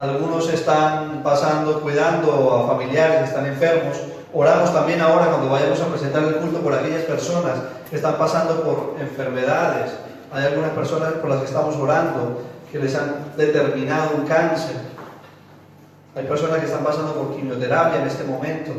Algunos están pasando, cuidando a familiares que están enfermos. Oramos también ahora cuando vayamos a presentar el culto por aquellas personas que están pasando por enfermedades. Hay algunas personas por las que estamos orando que les han determinado un cáncer. Hay personas que están pasando por quimioterapia en este momento.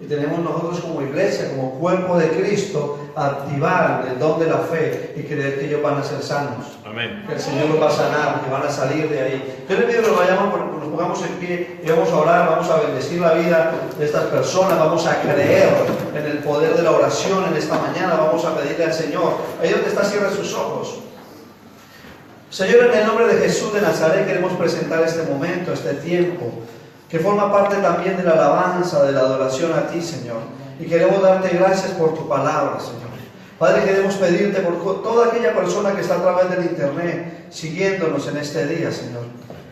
Y tenemos nosotros como iglesia, como cuerpo de Cristo, activar el don de la fe y creer que ellos van a ser sanos. Amén. Que el Señor los va a sanar, que van a salir de ahí. Yo les pido que nos pongamos en pie y vamos a orar, vamos a bendecir la vida de estas personas, vamos a creer en el poder de la oración en esta mañana, vamos a pedirle al Señor. Ahí donde está, cierra sus ojos. Señor, en el nombre de Jesús de Nazaret queremos presentar este momento, este tiempo, que forma parte también de la alabanza, de la adoración a ti, Señor. Y queremos darte gracias por tu palabra, Señor. Padre, queremos pedirte por toda aquella persona que está a través del internet, siguiéndonos en este día, Señor.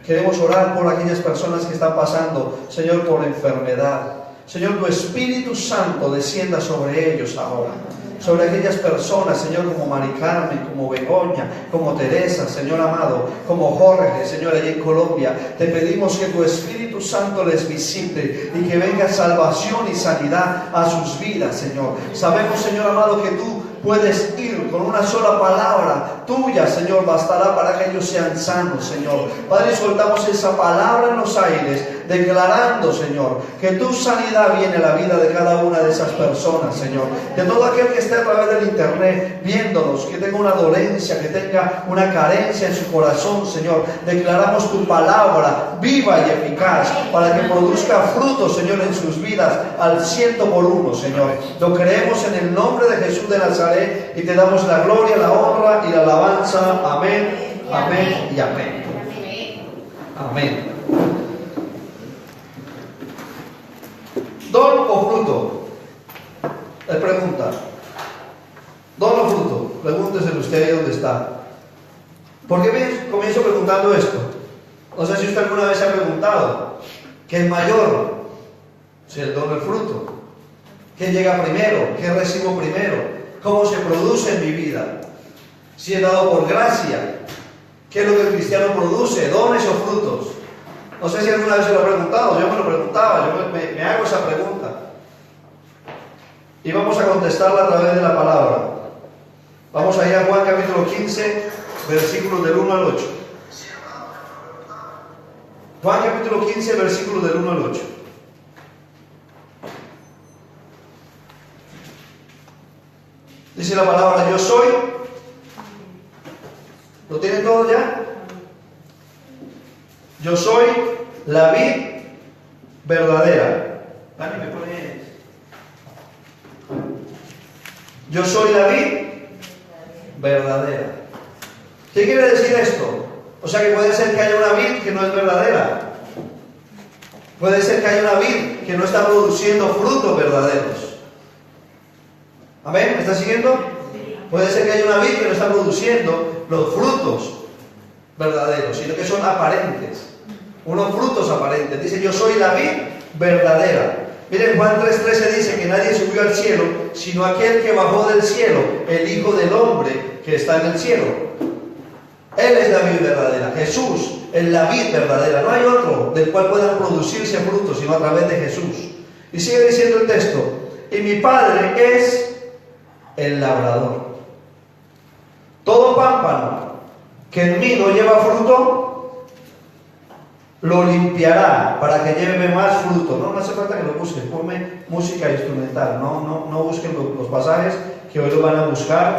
Queremos orar por aquellas personas que están pasando, Señor, por enfermedad. Señor, tu Espíritu Santo descienda sobre ellos ahora. Sobre aquellas personas, Señor, como Mari Carmen, como Begoña, como Teresa, Señor amado, como Jorge, Señor, allí en Colombia. Te pedimos que tu Espíritu Santo les visite y que venga salvación y sanidad a sus vidas, Señor. Sabemos, Señor amado, que tú puedes ir con una sola palabra tuya, Señor, bastará para que ellos sean sanos, Señor. Padre, soltamos esa palabra en los aires, declarando, Señor, que tu sanidad viene a la vida de cada una de esas personas, Señor. De todo aquel que esté a través del internet viéndonos, que tenga una dolencia, que tenga una carencia en su corazón, Señor. Declaramos tu palabra viva y eficaz para que produzca frutos, Señor, en sus vidas al 100%, Señor. Lo creemos en el nombre de Jesús de Nazaret y te damos la gloria, la honra y la alabanza. Amén, amén y amén. Amén. ¿Don o fruto? Le pregunta. ¿Don o fruto? Pregúnteselo usted ahí donde está. ¿Por qué comienzo preguntando esto? No sé si usted alguna vez se ha preguntado ¿qué es mayor? Si el don o el fruto. ¿Qué llega primero? ¿Qué recibo primero? ¿Cómo se produce en mi vida? Si es dado por gracia. ¿Qué es lo que el cristiano produce? ¿Dones o frutos? No sé si alguna vez se lo ha preguntado, yo me lo preguntaba, yo me hago esa pregunta. Y vamos a contestarla a través de la palabra. Vamos a ir a Juan capítulo 15, versículos del 1 al 8. Juan capítulo 15, versículos del 1 al 8. Dice la palabra, yo soy. ¿Lo tienen todos ya? Yo soy la vid verdadera. Dani, me pone. Yo soy la vid verdadera. ¿Qué quiere decir esto? O sea que puede ser que haya una vid que no es verdadera. Puede ser que haya una vid que no está produciendo frutos verdaderos. ¿Amén? ¿Me está siguiendo? Puede ser que haya una vid que no está produciendo los frutos verdaderos, sino que son aparentes. Unos frutos aparentes. Dice, yo soy la vid verdadera. Miren, Juan 3:13 dice que nadie subió al cielo, sino aquel que bajó del cielo, el Hijo del Hombre que está en el cielo. Él es la vid verdadera. Jesús es la vid verdadera. No hay otro del cual puedan producirse frutos, sino a través de Jesús. Y sigue diciendo el texto, y mi Padre es el labrador. Todo pámpano que en mí no lleva fruto, lo limpiará para que lleve más fruto. No hace falta que lo busquen, ponme música instrumental, no busquen los pasajes que hoy lo van a buscar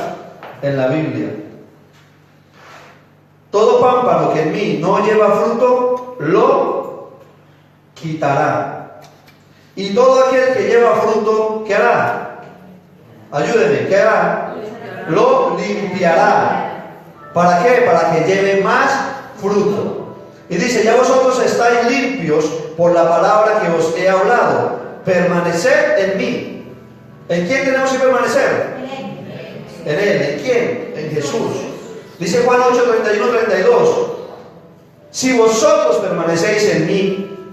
en la Biblia. Todo pámpano que en mí no lleva fruto, lo quitará. Y todo aquel que lleva fruto, ¿qué hará? Ayúdeme, ¿qué hará? Lo limpiará. ¿Para qué? Para que lleve más fruto. Y dice, ya vosotros estáis limpios por la palabra que os he hablado. Permaneced en mí. ¿En quién tenemos que permanecer? En Él. ¿En quién? En Jesús. Dice Juan 8:31-32. Si vosotros permanecéis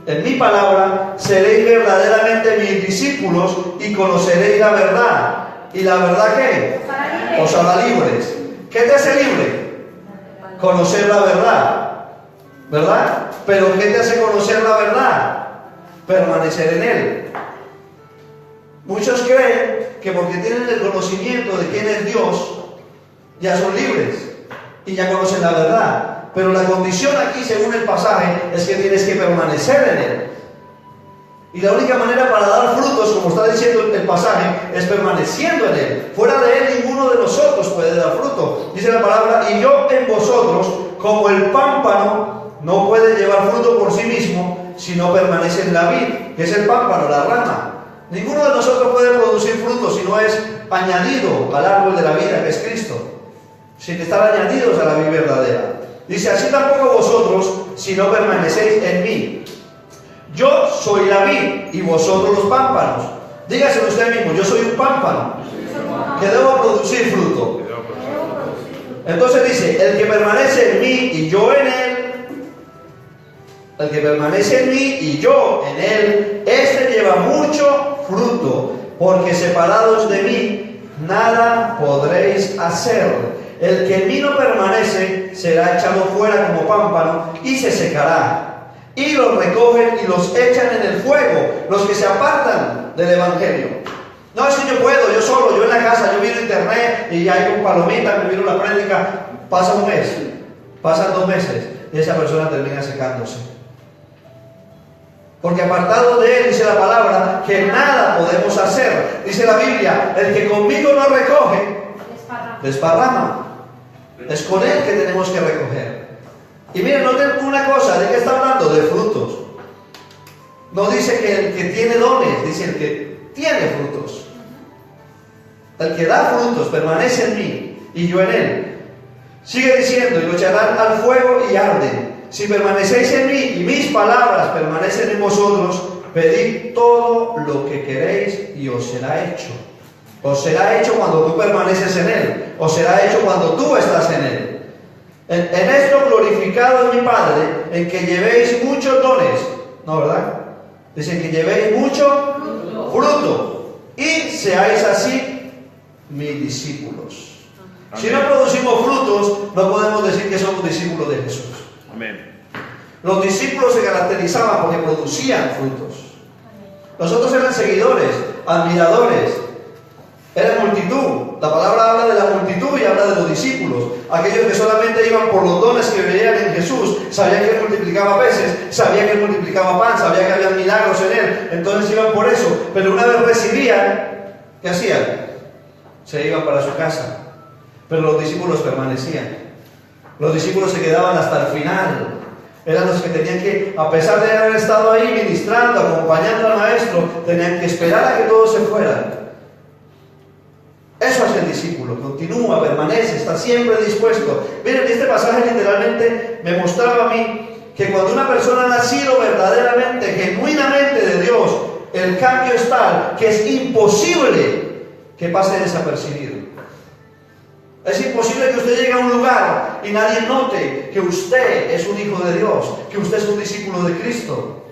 en mi palabra, seréis verdaderamente mis discípulos y conoceréis la verdad. ¿Y la verdad qué? Os hará libres. ¿Qué te hace libre? Conocer la verdad. ¿verdad? Pero ¿qué te hace conocer la verdad? Permanecer en Él. Muchos creen que porque tienen el conocimiento de quién es Dios, ya son libres y ya conocen la verdad. Pero la condición aquí, según el pasaje, es que tienes que permanecer en Él. Y la única manera para dar frutos, como está diciendo el pasaje, es permaneciendo en Él. Fuera de Él, ninguno de nosotros puede dar fruto. Dice la palabra, y yo en vosotros, como el pámpano, no puede llevar fruto por sí mismo, si no permanece en la vid, que es el pámpano, la rama. Ninguno de nosotros puede producir fruto si no es añadido al árbol de la vida, que es Cristo, sin estar añadidos a la vid verdadera. Dice, así tampoco vosotros, si no permanecéis en mí. Yo soy la vid y vosotros los pámpanos. Dígase usted mismo, yo soy un pámpano que debo producir fruto. Entonces dice, el que permanece en mí y yo en él, el que permanece en mí y yo en él, este lleva mucho fruto, porque separados de mí nada podréis hacer. El que en mí no permanece será echado fuera como pámpano y se secará. Y los recogen y los echan en el fuego, los que se apartan del Evangelio. No, es que yo puedo, yo solo, yo en la casa, yo miro internet y ya hay un palomita, me miro la prédica. Pasa un mes, pasan 2 meses y esa persona termina secándose. Porque apartado de Él, dice la palabra, que nada podemos hacer. Dice la Biblia, el que conmigo no recoge, desparrama. Es con Él que tenemos que recoger. Y miren, noten una cosa, ¿de qué está hablando? De frutos. No dice que el que tiene dones, dice el que tiene frutos. El que da frutos permanece en mí y yo en Él. Sigue diciendo, y lo echarán al fuego y arden. Si permanecéis en mí y mis palabras permanecen en vosotros, pedid todo lo que queréis y os será hecho. Os será hecho cuando tú permaneces en Él. Os será hecho cuando tú estás en Él. En esto glorificado es mi Padre, en que llevéis muchos dones. ¿No, verdad? Dice que llevéis mucho fruto. Y seáis así mis discípulos. Amén. Si no producimos frutos, no podemos decir que somos discípulos de Jesús. Amén. Los discípulos se caracterizaban porque producían frutos. Los otros eran seguidores, admiradores. Era multitud. La palabra habla de la multitud y habla de los discípulos. Aquellos que solamente iban por los dones que veían en Jesús. Sabían que Él multiplicaba peces, sabían que Él multiplicaba pan, sabían que había milagros en Él. Entonces iban por eso. Pero una vez recibían, ¿qué hacían? Se iban para su casa. Pero los discípulos permanecían. Los discípulos se quedaban hasta el final. Eran los que tenían que, a pesar de haber estado ahí ministrando, acompañando al maestro, tenían que esperar a que todos se fueran. Eso hace el discípulo, continúa, permanece, está siempre dispuesto. Miren, este pasaje literalmente me mostraba a mí que cuando una persona ha nacido verdaderamente, genuinamente de Dios, el cambio es tal que es imposible que pase desapercibido. Es imposible que usted llegue a un lugar y nadie note que usted es un hijo de Dios, que usted es un discípulo de Cristo.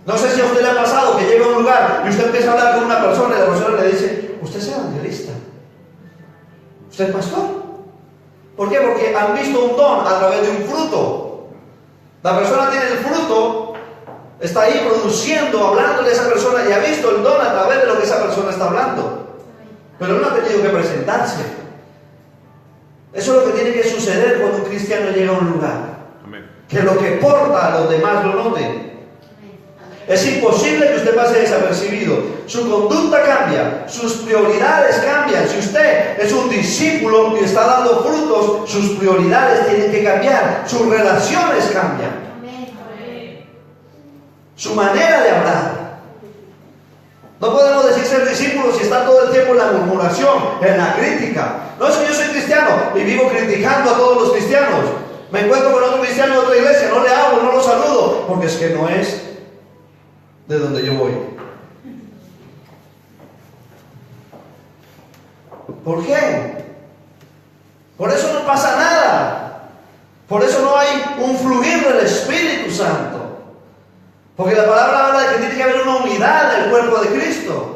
No sé si a usted le ha pasado que llega a un lugar y usted empieza a hablar con una persona y la persona le dice, usted es evangelista, usted es pastor. ¿Por qué? Porque han visto un don a través de un fruto. La persona tiene el fruto, está ahí produciendo, hablándole a esa persona y ha visto el don a través de lo que esa persona está hablando. Pero no ha tenido que presentarse. Eso es lo que tiene que suceder cuando un cristiano llega a un lugar. Amén. Que lo que porta a los demás lo noten. Es imposible que usted pase desapercibido. Su conducta cambia, sus prioridades cambian. Si usted es un discípulo y está dando frutos, sus prioridades tienen que cambiar, sus relaciones cambian. Su manera de hablar. No podemos decir ser discípulos si está todo el tiempo en la murmuración, en la crítica. No es que yo soy cristiano y vivo criticando a todos los cristianos. Me encuentro con otro cristiano de otra iglesia, no le hablo, no lo saludo, porque es que no es de donde yo voy. ¿Por qué? Por eso no pasa nada. Por eso no hay un fluir del Espíritu Santo. Porque la palabra habla de que tiene que haber una unidad del cuerpo de Cristo.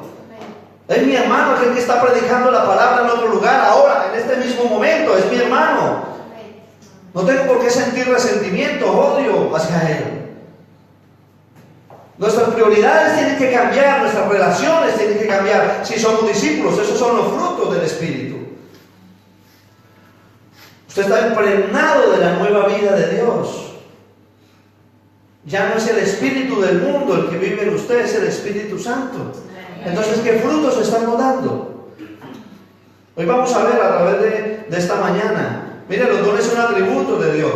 Es mi hermano aquel que está predicando la palabra en otro lugar ahora, en este mismo momento. Es mi hermano. No tengo por qué sentir resentimiento, odio hacia Él. Nuestras prioridades tienen que cambiar, nuestras relaciones tienen que cambiar. Si somos discípulos, esos son los frutos del Espíritu. Usted está impregnado de la nueva vida de Dios. Ya no es el espíritu del mundo el que vive en usted, es el Espíritu Santo. Entonces, ¿qué frutos estamos dando? Hoy vamos a ver a través de esta mañana. Mire, los dones son atributos de Dios,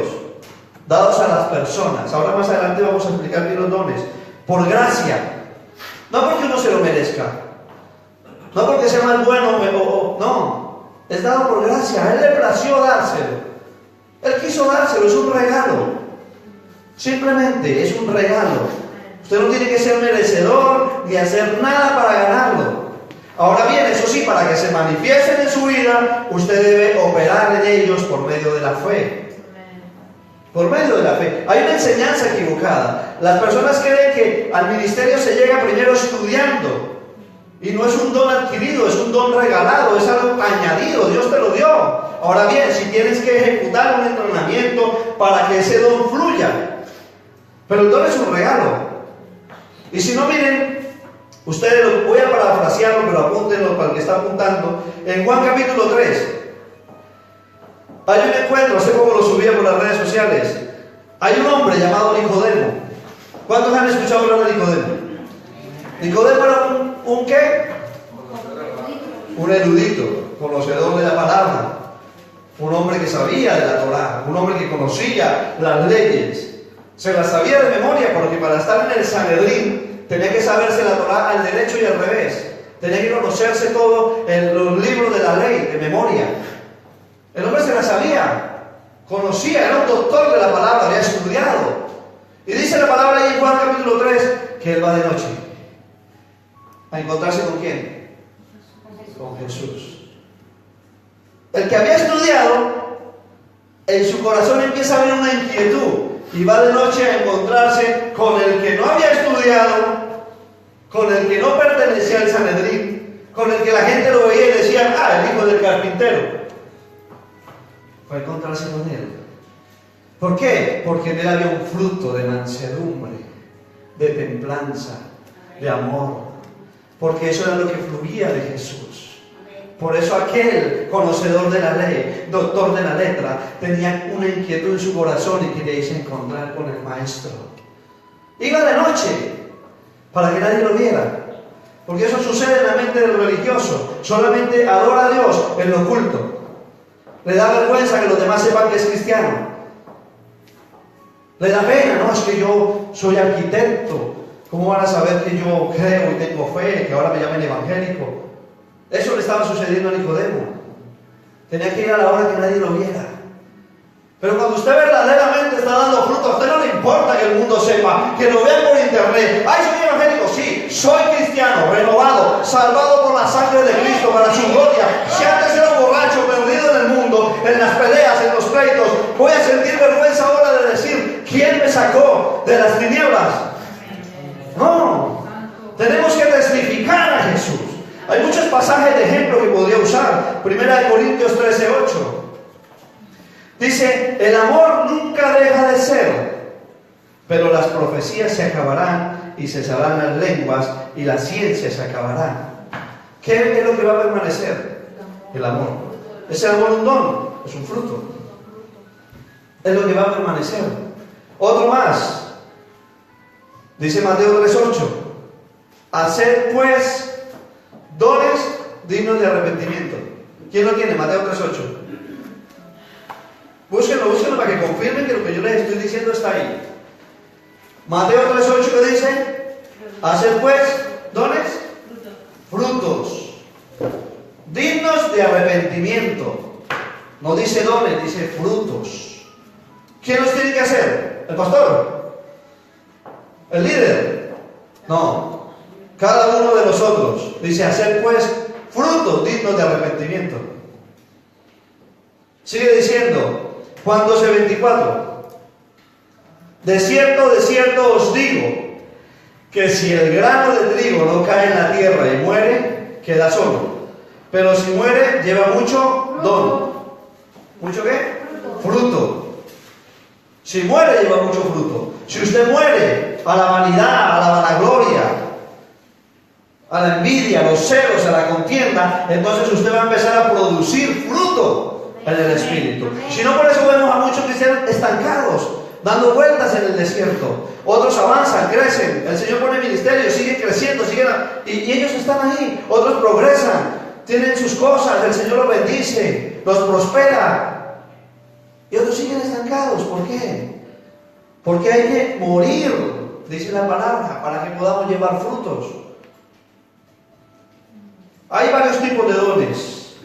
dados a las personas. Ahora más adelante vamos a explicar bien los dones. Por gracia. No porque uno se lo merezca. No porque sea más bueno no. Es dado por gracia. A Él le plació dárselo. Él quiso dárselo, es un regalo. Simplemente es un regalo. Usted no tiene que ser merecedor ni hacer nada para ganarlo. Ahora bien, eso sí, para que se manifiesten en su vida, usted debe operar en ellos por medio de la fe. Por medio de la fe. Hay una enseñanza equivocada. Las personas creen que al ministerio se llega primero estudiando. Y no es un don adquirido, es un don regalado, es algo añadido, Dios te lo dio. Ahora bien, si tienes que ejecutar un entrenamiento para que ese don fluya. Pero el don es un regalo. Y si no, miren, ustedes, voy a parafrasearlo, pero apúntenlo para el que está apuntando. En Juan capítulo 3, hay un encuentro, hace poco lo subía por las redes sociales. Hay un hombre llamado Nicodemo. ¿Cuántos han escuchado hablar de Nicodemo? Nicodemo era ¿un qué? Un erudito, conocedor de la palabra. Un hombre que sabía de la Torá, un hombre que conocía las leyes. Se las sabía de memoria, porque para estar en el Sanedrín tenía que saberse la Torá al derecho y al revés. Tenía que conocerse todo en los libros de la ley, de memoria. El hombre se la sabía, conocía, era un doctor de la palabra, había estudiado. Y dice la palabra ahí en Juan capítulo 3 que él va de noche. ¿A encontrarse con quién? Con Jesús. El que había estudiado, en su corazón empieza a haber una inquietud. Y va de noche a encontrarse con el que no había estudiado, con el que no pertenecía al Sanedrín, con el que la gente lo veía y decía, el hijo del carpintero. Fue a encontrarse con él. ¿Por qué? Porque en él había un fruto de mansedumbre, de templanza, de amor. Porque eso era lo que fluía de Jesús. Por eso aquel conocedor de la ley, doctor de la letra, tenía una inquietud en su corazón y quería irse a encontrar con el maestro. Iba de noche, para que nadie lo viera. Porque eso sucede en la mente del religioso. Solamente adora a Dios en lo oculto. Le da vergüenza que los demás sepan que es cristiano. Le da pena, no, es que yo soy arquitecto. ¿Cómo van a saber que yo creo y tengo fe, que ahora me llamen evangélico? Eso le estaba sucediendo a Nicodemo. Tenía que ir a la hora que nadie lo viera. Pero cuando usted verdaderamente está dando fruto, a usted no le importa que el mundo sepa, que lo vean por internet. ¡Ay, soy evangélico! Sí, soy cristiano, renovado, salvado por la sangre de Cristo para su gloria. Si antes era un borracho, perdido en el mundo, en las peleas, en los pleitos, voy a sentir vergüenza ahora de decir, ¿quién me sacó de las tinieblas? No, tenemos que testificar a Jesús. Hay muchos pasajes de ejemplo que podría usar. 1 Corintios 13:8. Dice, el amor nunca deja de ser, pero las profecías se acabarán y cesarán las lenguas y la ciencia se acabará. ¿Qué es lo que va a permanecer? El amor. ¿Es el amor un don? Es un fruto. Es lo que va a permanecer. Otro más. Dice Mateo 3:8. Haced pues dones dignos de arrepentimiento. ¿Quién lo tiene? Mateo 3:8. Búsquenlo para que confirmen que lo que yo les estoy diciendo está ahí. Mateo 3:8, ¿qué dice? Haced pues dones, frutos dignos de arrepentimiento. No dice dones, dice frutos. ¿Quién los tiene que hacer? ¿El pastor? ¿El líder? No. Cada uno de nosotros. Dice, hacer pues frutos dignos de arrepentimiento. Sigue diciendo, Juan 12:24. De cierto os digo, que si el grano de trigo no cae en la tierra y muere, queda solo. Pero si muere, lleva mucho don. ¿Mucho qué? Fruto. Si muere, lleva mucho fruto. Si usted muere a la vanidad, a la vanagloria, a la envidia, a los celos, a la contienda, entonces usted va a empezar a producir fruto en el Espíritu. Si no, por eso vemos a muchos cristianos estancados, dando vueltas en el desierto. Otros avanzan, crecen, el Señor pone ministerio, siguen creciendo, y ellos están ahí. Otros progresan, tienen sus cosas, el Señor los bendice, los prospera. Y otros siguen estancados. ¿Por qué? Porque hay que morir, dice la palabra, para que podamos llevar frutos. Hay varios tipos de dones.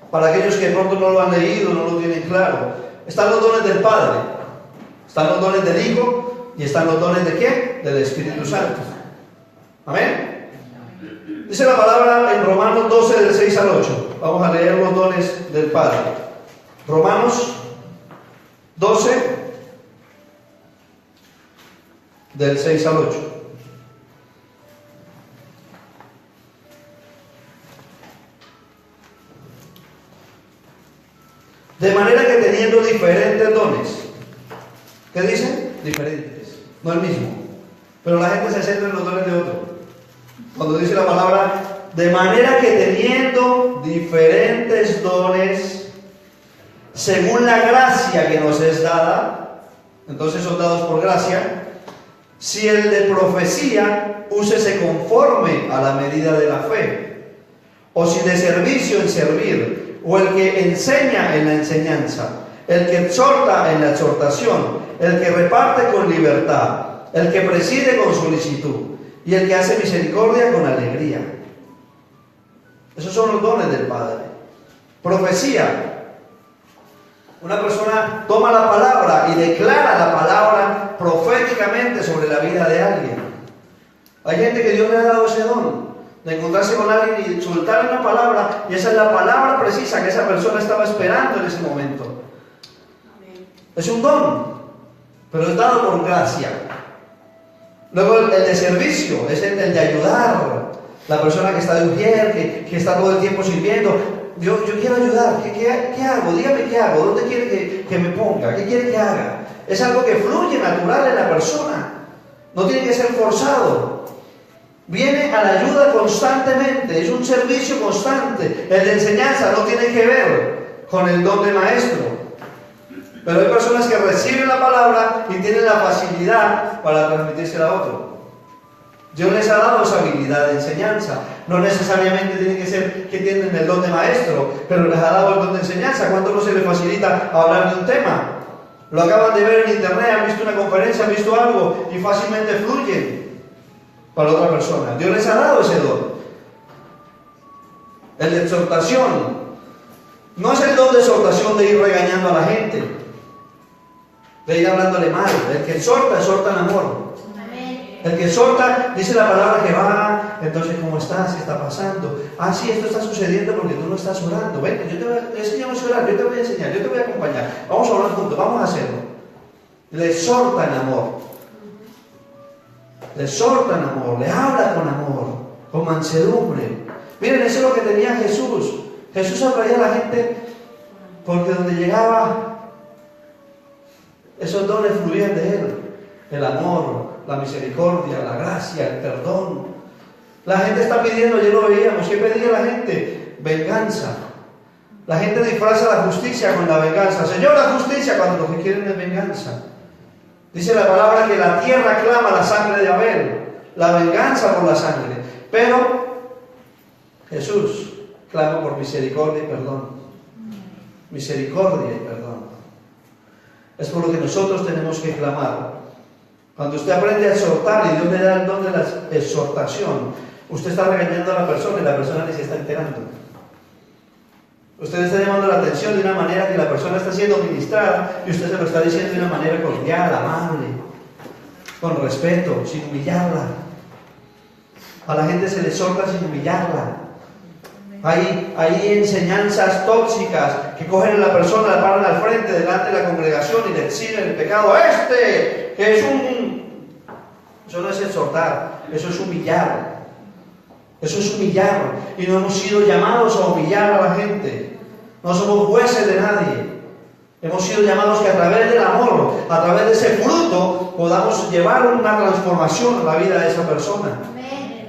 Para aquellos que de pronto no lo han leído, no lo tienen claro. Están los dones del Padre, están los dones del Hijo y están los dones de ¿qué? Del Espíritu Santo. Amén. Dice la palabra en Romanos 12 del 6 al 8. Vamos a leer los dones del Padre. Romanos 12 del 6 al 8. De manera que teniendo diferentes dones, ¿qué dice? Diferentes, no el mismo. Pero la gente se centra en los dones de otro. Cuando dice la palabra, de manera que teniendo diferentes dones, según la gracia que nos es dada, entonces son dados por gracia. Si el de profecía, úsese conforme a la medida de la fe. O si de servicio, en servir. O el que enseña, en la enseñanza. El que exhorta, en la exhortación. El que reparte, con libertad. El que preside, con solicitud. Y el que hace misericordia, con alegría. Esos son los dones del Padre. Profecía. Una persona toma la palabra y declara la palabra proféticamente sobre la vida de alguien. Hay gente que Dios le ha dado ese don de encontrarse con alguien y soltarle una palabra, y esa es la palabra precisa que esa persona estaba esperando en ese momento. Es un don, pero es dado por gracia. Luego el de servicio es el de ayudar. La persona que está de ujier, que está todo el tiempo sirviendo. Yo quiero ayudar. ¿Qué hago? Dígame qué hago. ¿Dónde quiere que me ponga? ¿Qué quiere que haga? Es algo que fluye natural en la persona. No tiene que ser forzado. Viene a la ayuda constantemente. Es un servicio constante. El de enseñanza no tiene que ver con el don de maestro. Pero hay personas que reciben la palabra y tienen la facilidad para transmitírsela a otro. Dios les ha dado esa habilidad de enseñanza. No necesariamente tiene que ser que tienen el don de maestro, pero les ha dado el don de enseñanza. ¿Cuánto no se les facilita hablar de un tema? Lo acaban de ver en internet, han visto una conferencia, han visto algo y fácilmente fluyen para otra persona. Dios les ha dado ese don. El de exhortación. No es el don de exhortación de ir regañando a la gente, de ir hablándole mal. El que exhorta, exhorta en amor. El que exhorta, dice la palabra que va, entonces ¿cómo estás? ¿Qué está pasando? Ah, sí, esto está sucediendo porque tú no estás orando. Ven, yo te enseñamos a orar, yo te voy a enseñar, yo te voy a acompañar. Vamos a orar juntos, vamos a hacerlo. Le exhorta en amor. Le exhorta en amor, le habla con amor, con mansedumbre. Miren, eso es lo que tenía Jesús. Jesús atraía a la gente porque donde llegaba, esos dones fluían de él. El amor, la misericordia, la gracia, el perdón. La gente está pidiendo, ayer lo veíamos, ¿qué pedía la gente? Venganza. La gente disfraza la justicia con la venganza. Señor, la justicia, cuando lo que quieren es venganza. Dice la palabra que la tierra clama la sangre de Abel, la venganza por la sangre. Pero Jesús clama por misericordia y perdón. Misericordia y perdón. Es por lo que nosotros tenemos que clamar. Cuando usted aprende a exhortar y Dios le da el don de la exhortación, usted está regañando a la persona y la persona ni se está enterando. Usted está llamando la atención de una manera que la persona está siendo ministrada y usted se lo está diciendo de una manera cordial, amable, con respeto, sin humillarla. A la gente se le exhorta sin humillarla. Hay enseñanzas tóxicas que cogen a la persona, la paran al frente delante de la congregación y le exhiben el pecado. Que es eso no es exhortar, eso es humillar. Eso es humillar. Y no hemos sido llamados a humillar a la gente. No somos jueces de nadie. Hemos sido llamados que a través del amor, a través de ese fruto, podamos llevar una transformación a la vida de esa persona.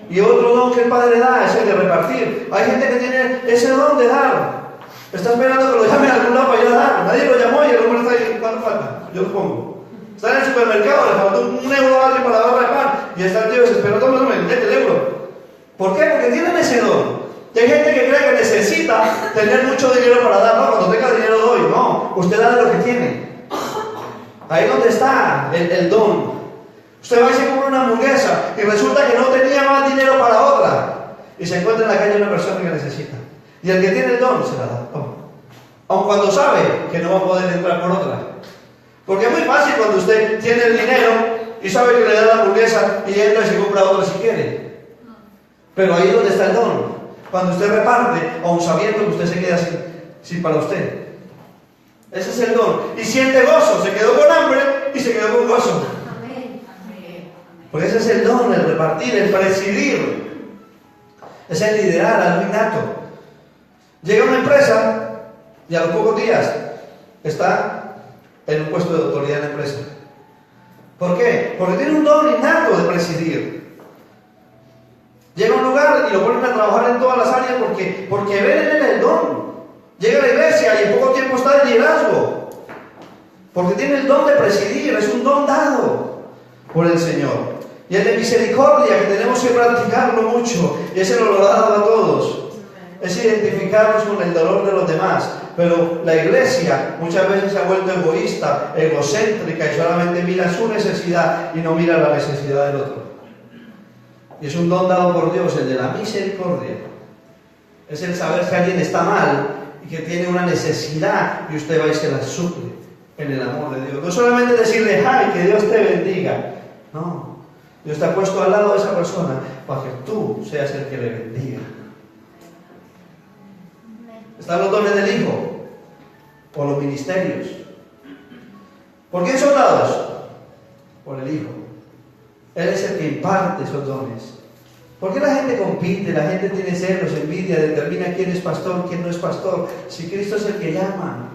Y otro don que el Padre da es el de repartir. Hay gente que tiene ese don de dar. Está esperando que lo llamen a algún lado para ir a dar. Nadie lo llamó y el hombre está diciendo, ¿cuánto falta? Yo lo pongo. Está en el supermercado, le faltó un euro a alguien para la barra de pan. Y está el tío desesperado, toma, mete el euro. ¿Por qué? Porque tienen ese don. Y hay gente que cree que necesita tener mucho dinero para dar. No, cuando tenga dinero doy. No, usted da de lo que tiene. Ahí donde está el don. Usted va y se compra una hamburguesa y resulta que no tenía más dinero para otra. Y se encuentra en la calle una persona que necesita. Y el que tiene el don se la da. Aun cuando sabe que no va a poder entrar por otra. Porque es muy fácil cuando usted tiene el dinero y sabe que le da la hamburguesa y entra y se compra otra si quiere. Pero ahí es donde está el don. Cuando usted reparte, aun sabiendo que usted se queda sin para usted. Ese es el don. Y siente gozo. Se quedó con hambre y se quedó con gozo. Porque ese es el don, el repartir, el presidir. Es el liderar, algo innato. Llega una empresa y a los pocos días está en un puesto de autoridad en la empresa. ¿Por qué? Porque tiene un don innato de presidir. Llega a un lugar y lo ponen a trabajar en todas las áreas porque ven en él el don. Llega a la iglesia y en poco tiempo está en liderazgo. Porque tiene el don de presidir, es un don dado por el Señor. Y el de misericordia, que tenemos que practicarlo mucho, y ese nos lo ha dado a todos. Es identificarnos con el dolor de los demás. Pero la iglesia muchas veces se ha vuelto egoísta, egocéntrica, y solamente mira su necesidad y no mira la necesidad del otro. Y es un don dado por Dios, el de la misericordia. Es el saber que alguien está mal y que tiene una necesidad y usted va y se la suple en el amor de Dios. No solamente decirle, ¡ay, que Dios te bendiga! No, Dios te ha puesto al lado de esa persona para que tú seas el que le bendiga. Están los dones del Hijo o los ministerios. ¿Por quién son dados? Por el Hijo. Él es el que imparte esos dones. ¿Por qué la gente compite? La gente tiene celos, envidia, determina quién es pastor, quién no es pastor. Si Cristo es el que llama.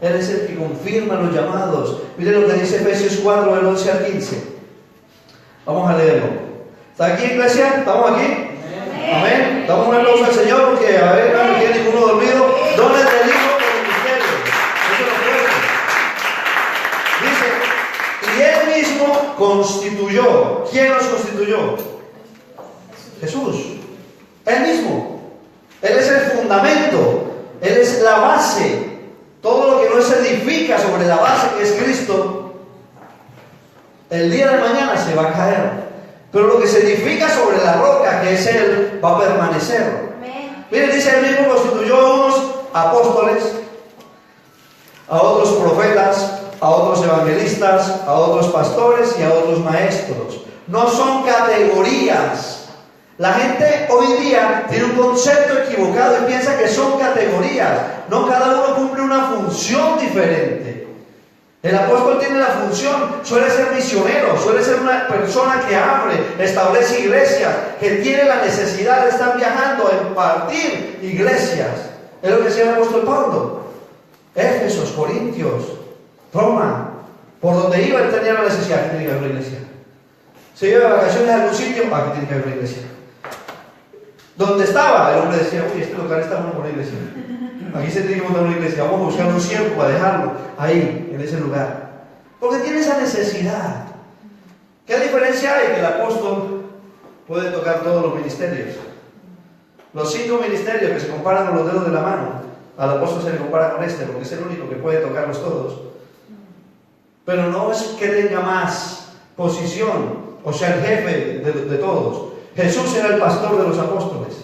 Él es el que confirma los llamados. Miren lo que dice Efesios 4, del 11 al 15. Vamos a leerlo. ¿Está aquí, iglesia? ¿Estamos aquí? Amén. Damos un aplauso al Señor porque a ver, no tiene ninguno dormido. Dones del Hijo por el misterio. Eso es lo fuerte. Dice, y Él mismo constituyó. ¿Quién nos constituyó? Jesús. Él mismo. Él es el fundamento. Él es la base. Todo lo que no se edifica sobre la base que es Cristo, el día de mañana se va a caer. Pero lo que se edifica sobre la roca, que es Él, va a permanecer. Miren, dice, Él mismo constituyó a unos apóstoles, a otros profetas, a otros evangelistas, a otros pastores y a otros maestros. No son categorías. La gente hoy día tiene un concepto equivocado y piensa que son categorías. No, cada uno cumple una función diferente. El apóstol tiene la función, suele ser misionero, suele ser una persona que abre, establece iglesias, que tiene la necesidad de estar viajando a impartir iglesias. Es lo que decía el apóstol Pablo. Éfesos, Corintios, Roma, por donde iba él tenía la necesidad. Aquí tiene que haber una iglesia. Se iba de vacaciones a algún sitio, aquí tiene que haber una iglesia. Donde estaba, el hombre decía, uy, este lugar está bueno por una iglesia. Aquí se tiene que montar una iglesia, vamos a buscar un siervo para dejarlo ahí, en ese lugar. Porque tiene esa necesidad. ¿Qué diferencia hay? Que el apóstol puede tocar todos los ministerios. Los 5 ministerios que se comparan con los dedos de la mano, al apóstol se le compara con este, porque es el único que puede tocarlos todos. Pero no es que tenga más posición, o sea, el jefe de todos. Jesús era el pastor de los apóstoles.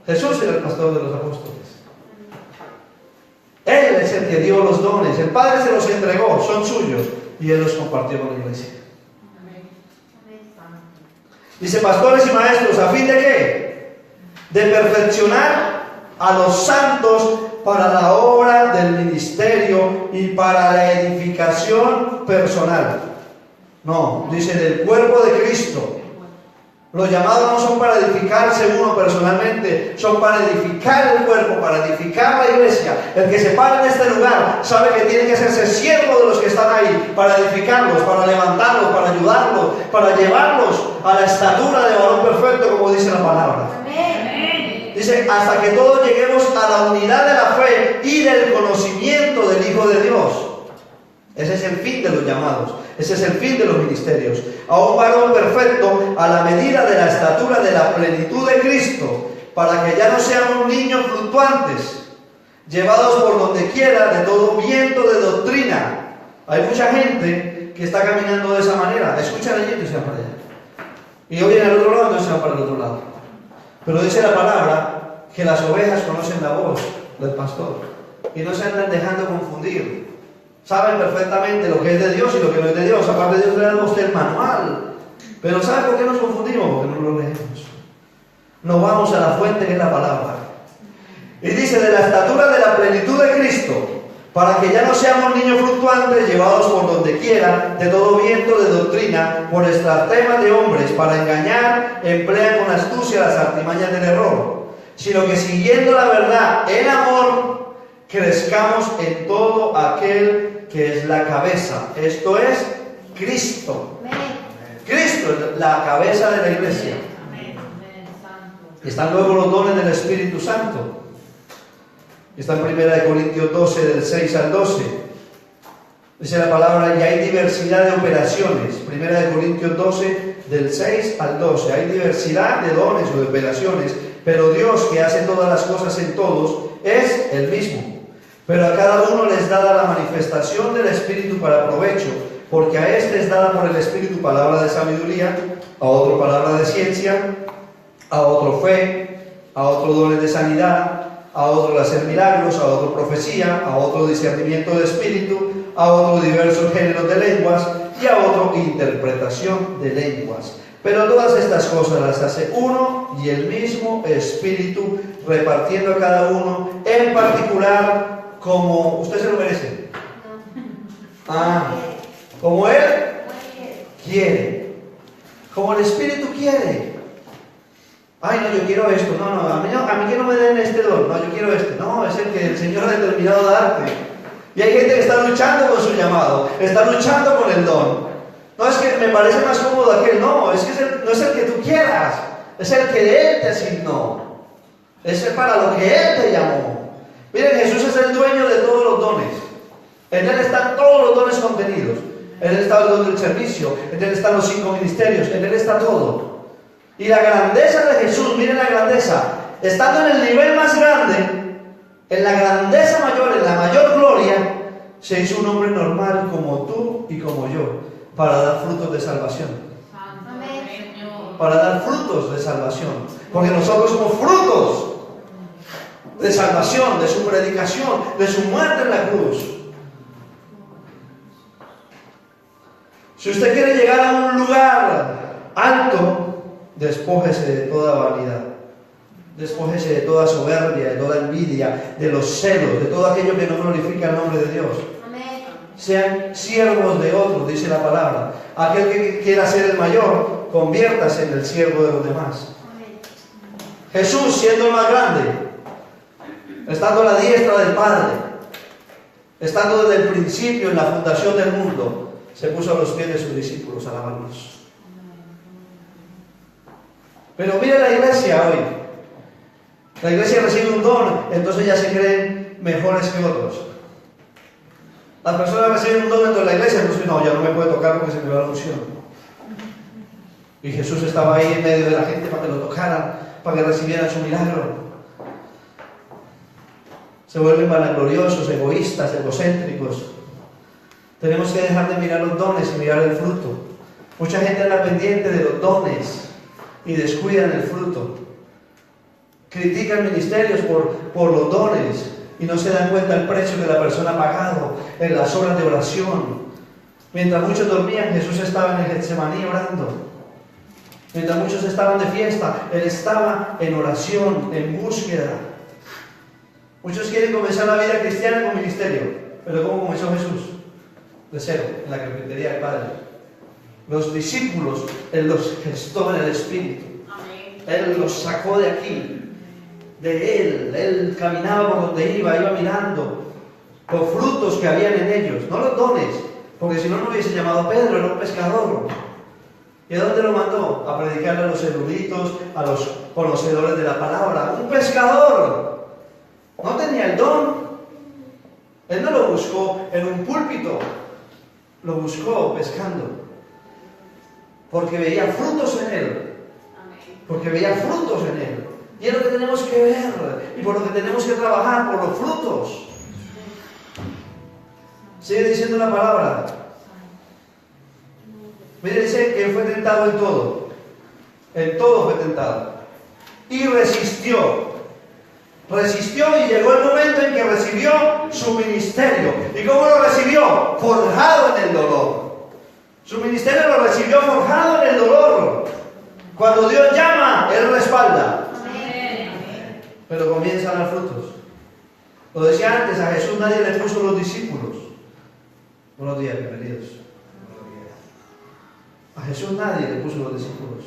Jesús era el pastor de los apóstoles. Él es el que dio los dones. El Padre se los entregó, son suyos, y Él los compartió con la iglesia. Dice, pastores y maestros, ¿a fin de qué? De perfeccionar a los santos para la obra del ministerio y para la edificación personal. No, dice del cuerpo de Cristo, Los llamados no son para edificarse uno personalmente, son para edificar el cuerpo, para edificar la iglesia. El que se para en este lugar sabe que tiene que hacerse siervo de los que están ahí, para edificarlos, para levantarlos, para ayudarlos, para llevarlos a la estatura de varón perfecto, como dice la palabra. Amén. Dice, hasta que todos lleguemos a la unidad de la fe y del conocimiento del Hijo de Dios. Ese es el fin de los llamados. Ese es el fin de los ministerios. A un varón perfecto a la medida de la estatura de la plenitud de Cristo, para que ya no seamos niños fluctuantes, llevados por donde quiera de todo viento de doctrina. Hay mucha gente que está caminando de esa manera. Escuchan allí y se van para allá. Y yo viene al otro lado, entonces se van para el otro lado. Pero dice la palabra que las ovejas conocen la voz del pastor y no se andan dejando confundir. Saben perfectamente lo que es de Dios y lo que no es de Dios. Aparte, Dios le da a usted el manual. Pero ¿sabe por qué nos confundimos? Porque no lo leemos. No vamos a la fuente que es la palabra. Y dice, de la estatura de la plenitud de Cristo, para que ya no seamos niños fluctuantes, llevados por donde quiera, de todo viento de doctrina, por estratemas de hombres, para engañar, emplean con astucia las artimañas del error, sino que siguiendo la verdad en amor, crezcamos en todo aquel que es la cabeza, esto es Cristo. Cristo es la cabeza de la iglesia. Están luego los dones del Espíritu Santo. Está en 1 Corintios 12, del 6 al 12. Dice la palabra, y hay diversidad de operaciones. 1 Corintios 12, del 6 al 12. Hay diversidad de dones o de operaciones, pero Dios, que hace todas las cosas en todos, es el mismo. Pero a cada uno les dada la manifestación del Espíritu para provecho, porque a este es dada por el Espíritu palabra de sabiduría, a otro palabra de ciencia, a otro fe, a otro dones de sanidad, a otro hacer milagros, a otro profecía, a otro discernimiento de espíritu, a otro diversos géneros de lenguas y a otro interpretación de lenguas. Pero todas estas cosas las hace uno y el mismo Espíritu, repartiendo a cada uno en particular como usted se lo merece. Como Él quiere, como el Espíritu quiere. Ay, no, yo quiero esto. No, a mí que no me den este don. No, yo quiero este. No, es el que el Señor ha determinado darte. Y hay gente que está luchando con su llamado, está luchando con el don. No, es que me parece más cómodo aquel. No, es que no es el que tú quieras, es el que Él te asignó. Es para lo que Él te llamó. Miren, Jesús es el dueño de todos los dones. En Él están todos los dones contenidos. En Él está el don del servicio, en Él están los 5 ministerios, en Él está todo. Y la grandeza de Jesús, miren la grandeza, estando en el nivel más grande, en la grandeza mayor, en la mayor gloria, se hizo un hombre normal como tú y como yo, para dar frutos de salvación. Para dar frutos de salvación. Porque nosotros somos frutos de salvación, de su predicación, de su muerte en la cruz. Si usted quiere llegar a un lugar alto, despójese de toda vanidad, despójese de toda soberbia, de toda envidia, de los celos, de todo aquello que no glorifica el nombre de Dios. Amén. Sean siervos de otros, dice la palabra. Aquel que quiera ser el mayor, conviértase en el siervo de los demás. Amén. Jesús, siendo el más grande, estando a la diestra del Padre, estando desde el principio en la fundación del mundo, se puso a los pies de sus discípulos a alabarlos. Pero mire la iglesia hoy. La iglesia recibe un don, entonces ya se creen mejores que otros. Las personas reciben un don dentro de la iglesia, entonces no, ya no me puede tocar porque se me va la unción. Y Jesús estaba ahí en medio de la gente para que lo tocaran, para que recibieran su milagro. Se vuelven vanagloriosos, egoístas, egocéntricos. Tenemos que dejar de mirar los dones y mirar el fruto. Mucha gente anda pendiente de los dones y descuidan el fruto. Critican ministerios por los dones y no se dan cuenta del precio que la persona ha pagado en las horas de oración. Mientras muchos dormían, Jesús estaba en el Getsemaní orando. Mientras muchos estaban de fiesta, Él estaba en oración, en búsqueda. Muchos quieren comenzar la vida cristiana con ministerio, pero ¿cómo comenzó Jesús? De cero, en la carpintería del Padre. Los discípulos, Él los gestó en el Espíritu. Él los sacó de aquí, de Él caminaba por donde iba mirando los frutos que habían en ellos, no los dones, porque si no, no hubiese llamado a Pedro, era un pescador. ¿Y a dónde lo mandó? A predicarle a los eruditos, a los conocedores de la palabra. Un pescador, no tenía el don. Él no lo buscó en un púlpito, lo buscó pescando, porque veía frutos en él. Porque veía frutos en él. Y es lo que tenemos que ver. Y por lo que tenemos que trabajar, por los frutos. Sigue diciendo la palabra. Mire, dice que fue tentado en todo. En todo fue tentado. Y resistió. Resistió y llegó el momento en que recibió su ministerio. ¿Y cómo lo recibió? Forjado en el dolor. Su ministerio lo recibió forjado en el dolor. Cuando Dios llama, Él respalda. Pero comienzan a dar frutos. Lo decía antes, a Jesús nadie le puso los discípulos. Buenos días, bienvenidos. A Jesús nadie le puso los discípulos.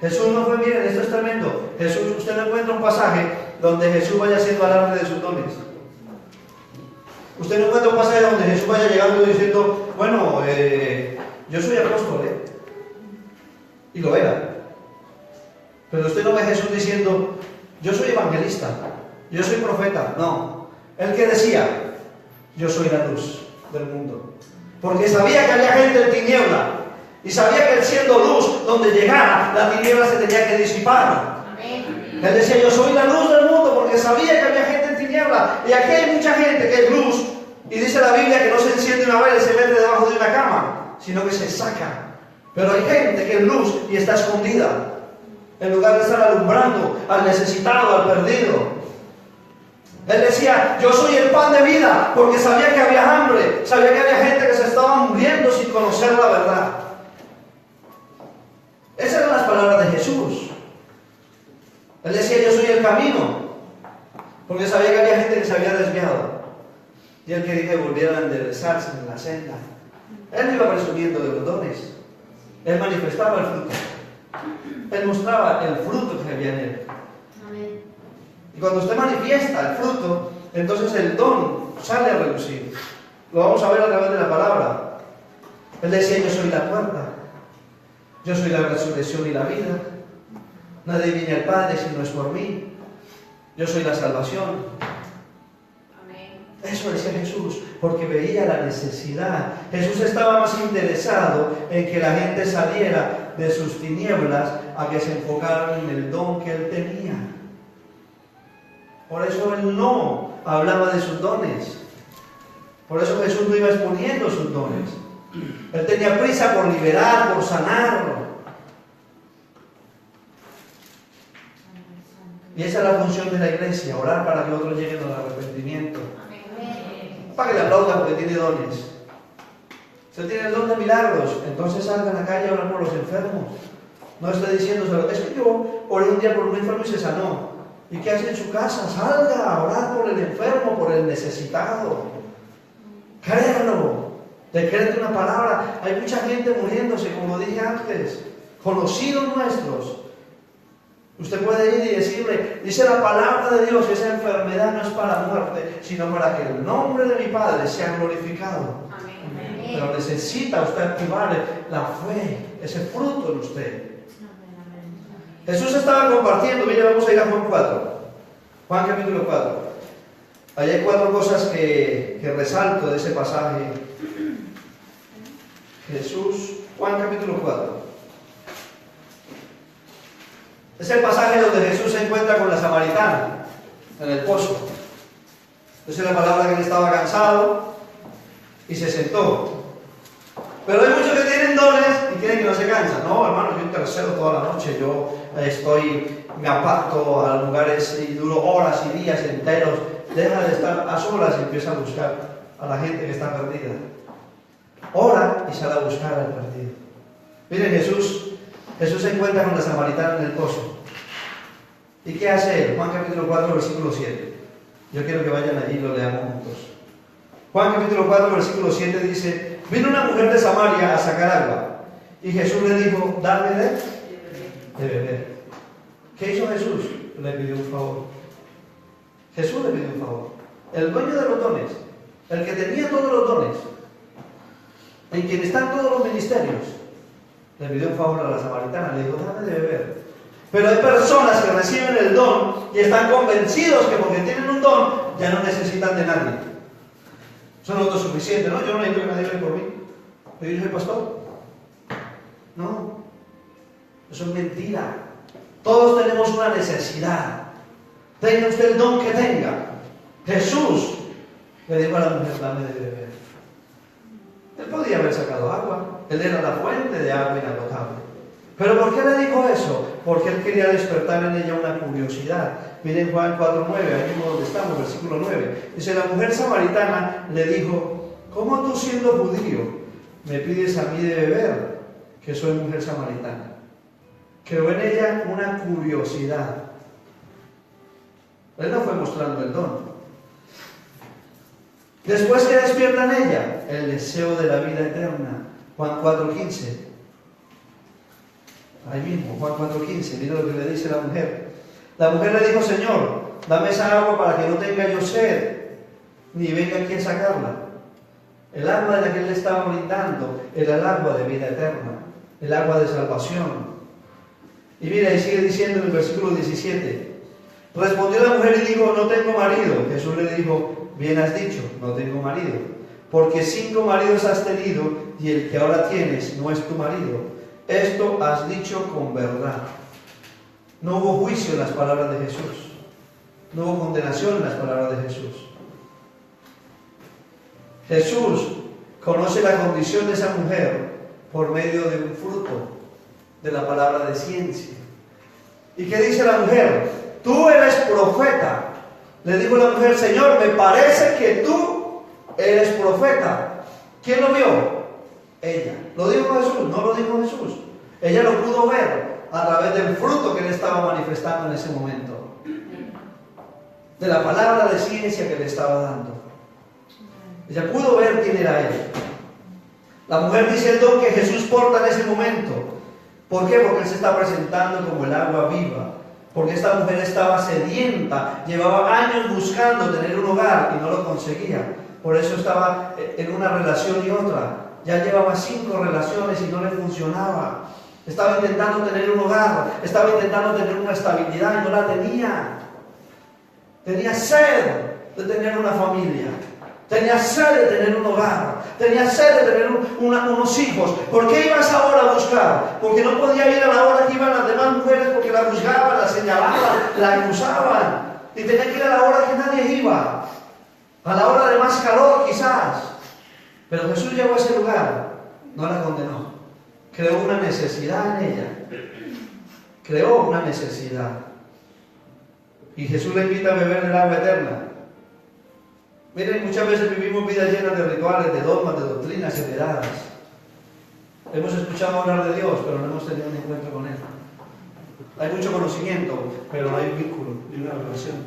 Jesús no fue, miren, esto es tremendo. Jesús, usted no encuentra un pasaje donde Jesús vaya haciendo alarde de sus dones. Usted no encuentra un pasaje donde Jesús vaya llegando y diciendo, bueno, yo soy apóstol, y lo era. Pero usted no ve a Jesús diciendo, yo soy evangelista, yo soy profeta. No. Él que decía, yo soy la luz del mundo. Porque sabía que había gente en tiniebla. Y sabía que él siendo luz, donde llegara, la tiniebla se tenía que disipar. Él decía, yo soy la luz del mundo, porque sabía que había gente en tiniebla. Y aquí hay mucha gente que es luz. Y dice la Biblia que no se enciende una vela y se mete debajo de una cama, sino que se saca. Pero hay gente que es luz y está escondida, en lugar de estar alumbrando al necesitado, al perdido. Él decía, yo soy el pan de vida, porque sabía que había hambre, sabía que había gente que se estaba muriendo sin conocer la verdad. Esas eran las palabras de Jesús. Él decía, yo soy el camino, porque sabía que había gente que se había desviado. Y él quería que volvieran a enderezarse en la senda. Él no iba presumiendo de los dones. Él manifestaba el fruto. Él mostraba el fruto que había en él. Y cuando usted manifiesta el fruto, entonces el don sale a relucir. Lo vamos a ver a través de la palabra. Él decía, yo soy la puerta. Yo soy la resurrección y la vida. Nadie viene al Padre si no es por mí. Yo soy la salvación. Eso decía Jesús, porque veía la necesidad. Jesús estaba más interesado en que la gente saliera de sus tinieblas a que se enfocaran en el don que él tenía. Por eso él no hablaba de sus dones. Por eso Jesús no iba exponiendo sus dones. Él tenía prisa por liberar, por sanar. Y esa es la función de la iglesia, orar para que otros lleguen al arrepentimiento. Para que le aplaudan porque tiene dones. Usted tiene el don de milagros, entonces salga a la calle a orar por los enfermos. No esté diciéndoselo, es que yo oré un día por un enfermo y se sanó. ¿Y qué hace en su casa? Salga a orar por el enfermo, por el necesitado. Créalo. Decrete una palabra. Hay mucha gente muriéndose, como dije antes. Conocidos nuestros. Usted puede ir y decirle, dice la palabra de Dios, esa enfermedad no es para muerte, sino para que el nombre de mi Padre sea glorificado. Amén. Pero necesita usted activar la fe, ese fruto en usted. Jesús estaba compartiendo, mire, vamos a ir a Juan 4. Juan capítulo 4. Allí hay 4 cosas que resalto de ese pasaje. Jesús, Juan capítulo 4. Es el pasaje donde Jesús se encuentra con la samaritana en el pozo. Esa es la palabra que él estaba cansado y se sentó. Pero hay muchos que tienen dones y creen que no se cansan. No, hermano, yo intercedo toda la noche, yo me aparto a lugares y duro horas y días enteros. Deja de estar a solas y empieza a buscar a la gente que está perdida. Ora y sale a buscar al perdido. Miren, Jesús se encuentra con la samaritana en el pozo. ¿Y qué hace él? Juan capítulo 4, versículo 7. Yo quiero que vayan allí y lo leamos juntos. Juan capítulo 4, versículo 7 dice, vino una mujer de Samaria a sacar agua, y Jesús le dijo, dame de beber. ¿Qué hizo Jesús? Le pidió un favor. Jesús le pidió un favor. El dueño de los dones, el que tenía todos los dones, en quien están todos los ministerios, le pidió un favor a la samaritana, le dijo, dame de beber. Pero hay personas que reciben el don y están convencidos que porque tienen un don, ya no necesitan de nadie. Son autosuficientes, ¿no? Yo no necesito que nadie ore por mí. Yo soy pastor. No, eso es mentira. Todos tenemos una necesidad. Tenga usted el don que tenga. Jesús le dijo a la mujer, dame de beber. Él podía haber sacado agua. Él era la fuente de agua inagotable. ¿Pero por qué le dijo eso? Porque él quería despertar en ella una curiosidad. Miren Juan 4:9, ahí mismo donde estamos, versículo 9. Dice, la mujer samaritana le dijo, ¿cómo tú siendo judío me pides a mí de beber, que soy mujer samaritana? Creó en ella una curiosidad. Él no fue mostrando el don. Después que despierta en ella el deseo de la vida eterna. Juan 4:15. Ahí mismo, Juan 4:15, mira lo que le dice la mujer. La mujer le dijo, Señor, dame esa agua para que no tenga yo sed, ni venga aquí a sacarla. El agua de la que él le estaba brindando era el agua de vida eterna, el agua de salvación. Y mira, y sigue diciendo en el versículo 17. Respondió la mujer y dijo, no tengo marido. Jesús le dijo, bien has dicho, no tengo marido, porque 5 maridos has tenido y el que ahora tienes no es tu marido. Esto has dicho con verdad. No hubo juicio en las palabras de Jesús. No hubo condenación en las palabras de Jesús. Jesús conoce la condición de esa mujer por medio de un fruto de la palabra de ciencia. ¿Y qué dice la mujer? Tú eres profeta. Le dijo la mujer, Señor, me parece que tú eres profeta. ¿Quién lo vio? Ella. ¿Lo dijo Jesús? No lo dijo Jesús. Ella lo pudo ver a través del fruto que él estaba manifestando en ese momento. De la palabra de ciencia que le estaba dando. Ella pudo ver quién era él. La mujer dice el don que Jesús porta en ese momento. ¿Por qué? Porque él se está presentando como el agua viva. Porque esta mujer estaba sedienta. Llevaba años buscando tener un hogar y no lo conseguía. Por eso estaba en una relación y otra. Ya llevaba 5 relaciones y no le funcionaba. Estaba intentando tener un hogar, estaba intentando tener una estabilidad y no la tenía. Tenía sed de tener una familia. Tenía sed de tener un hogar. Tenía sed de tener unos hijos. ¿Por qué ibas ahora a buscar? Porque no podía ir a la hora que iban las demás mujeres porque la juzgaban, la señalaban, la acusaban. Y tenía que ir a la hora que nadie iba. A la hora de más calor quizás. Pero Jesús llegó a ese lugar, no la condenó. Creó una necesidad en ella. Creó una necesidad. Y Jesús le invita a beber del agua eterna. Miren, muchas veces vivimos vidas llenas de rituales, de dogmas, de doctrinas heredadas. Hemos escuchado hablar de Dios, pero no hemos tenido un encuentro con Él. Hay mucho conocimiento, pero no hay un vínculo ni una relación.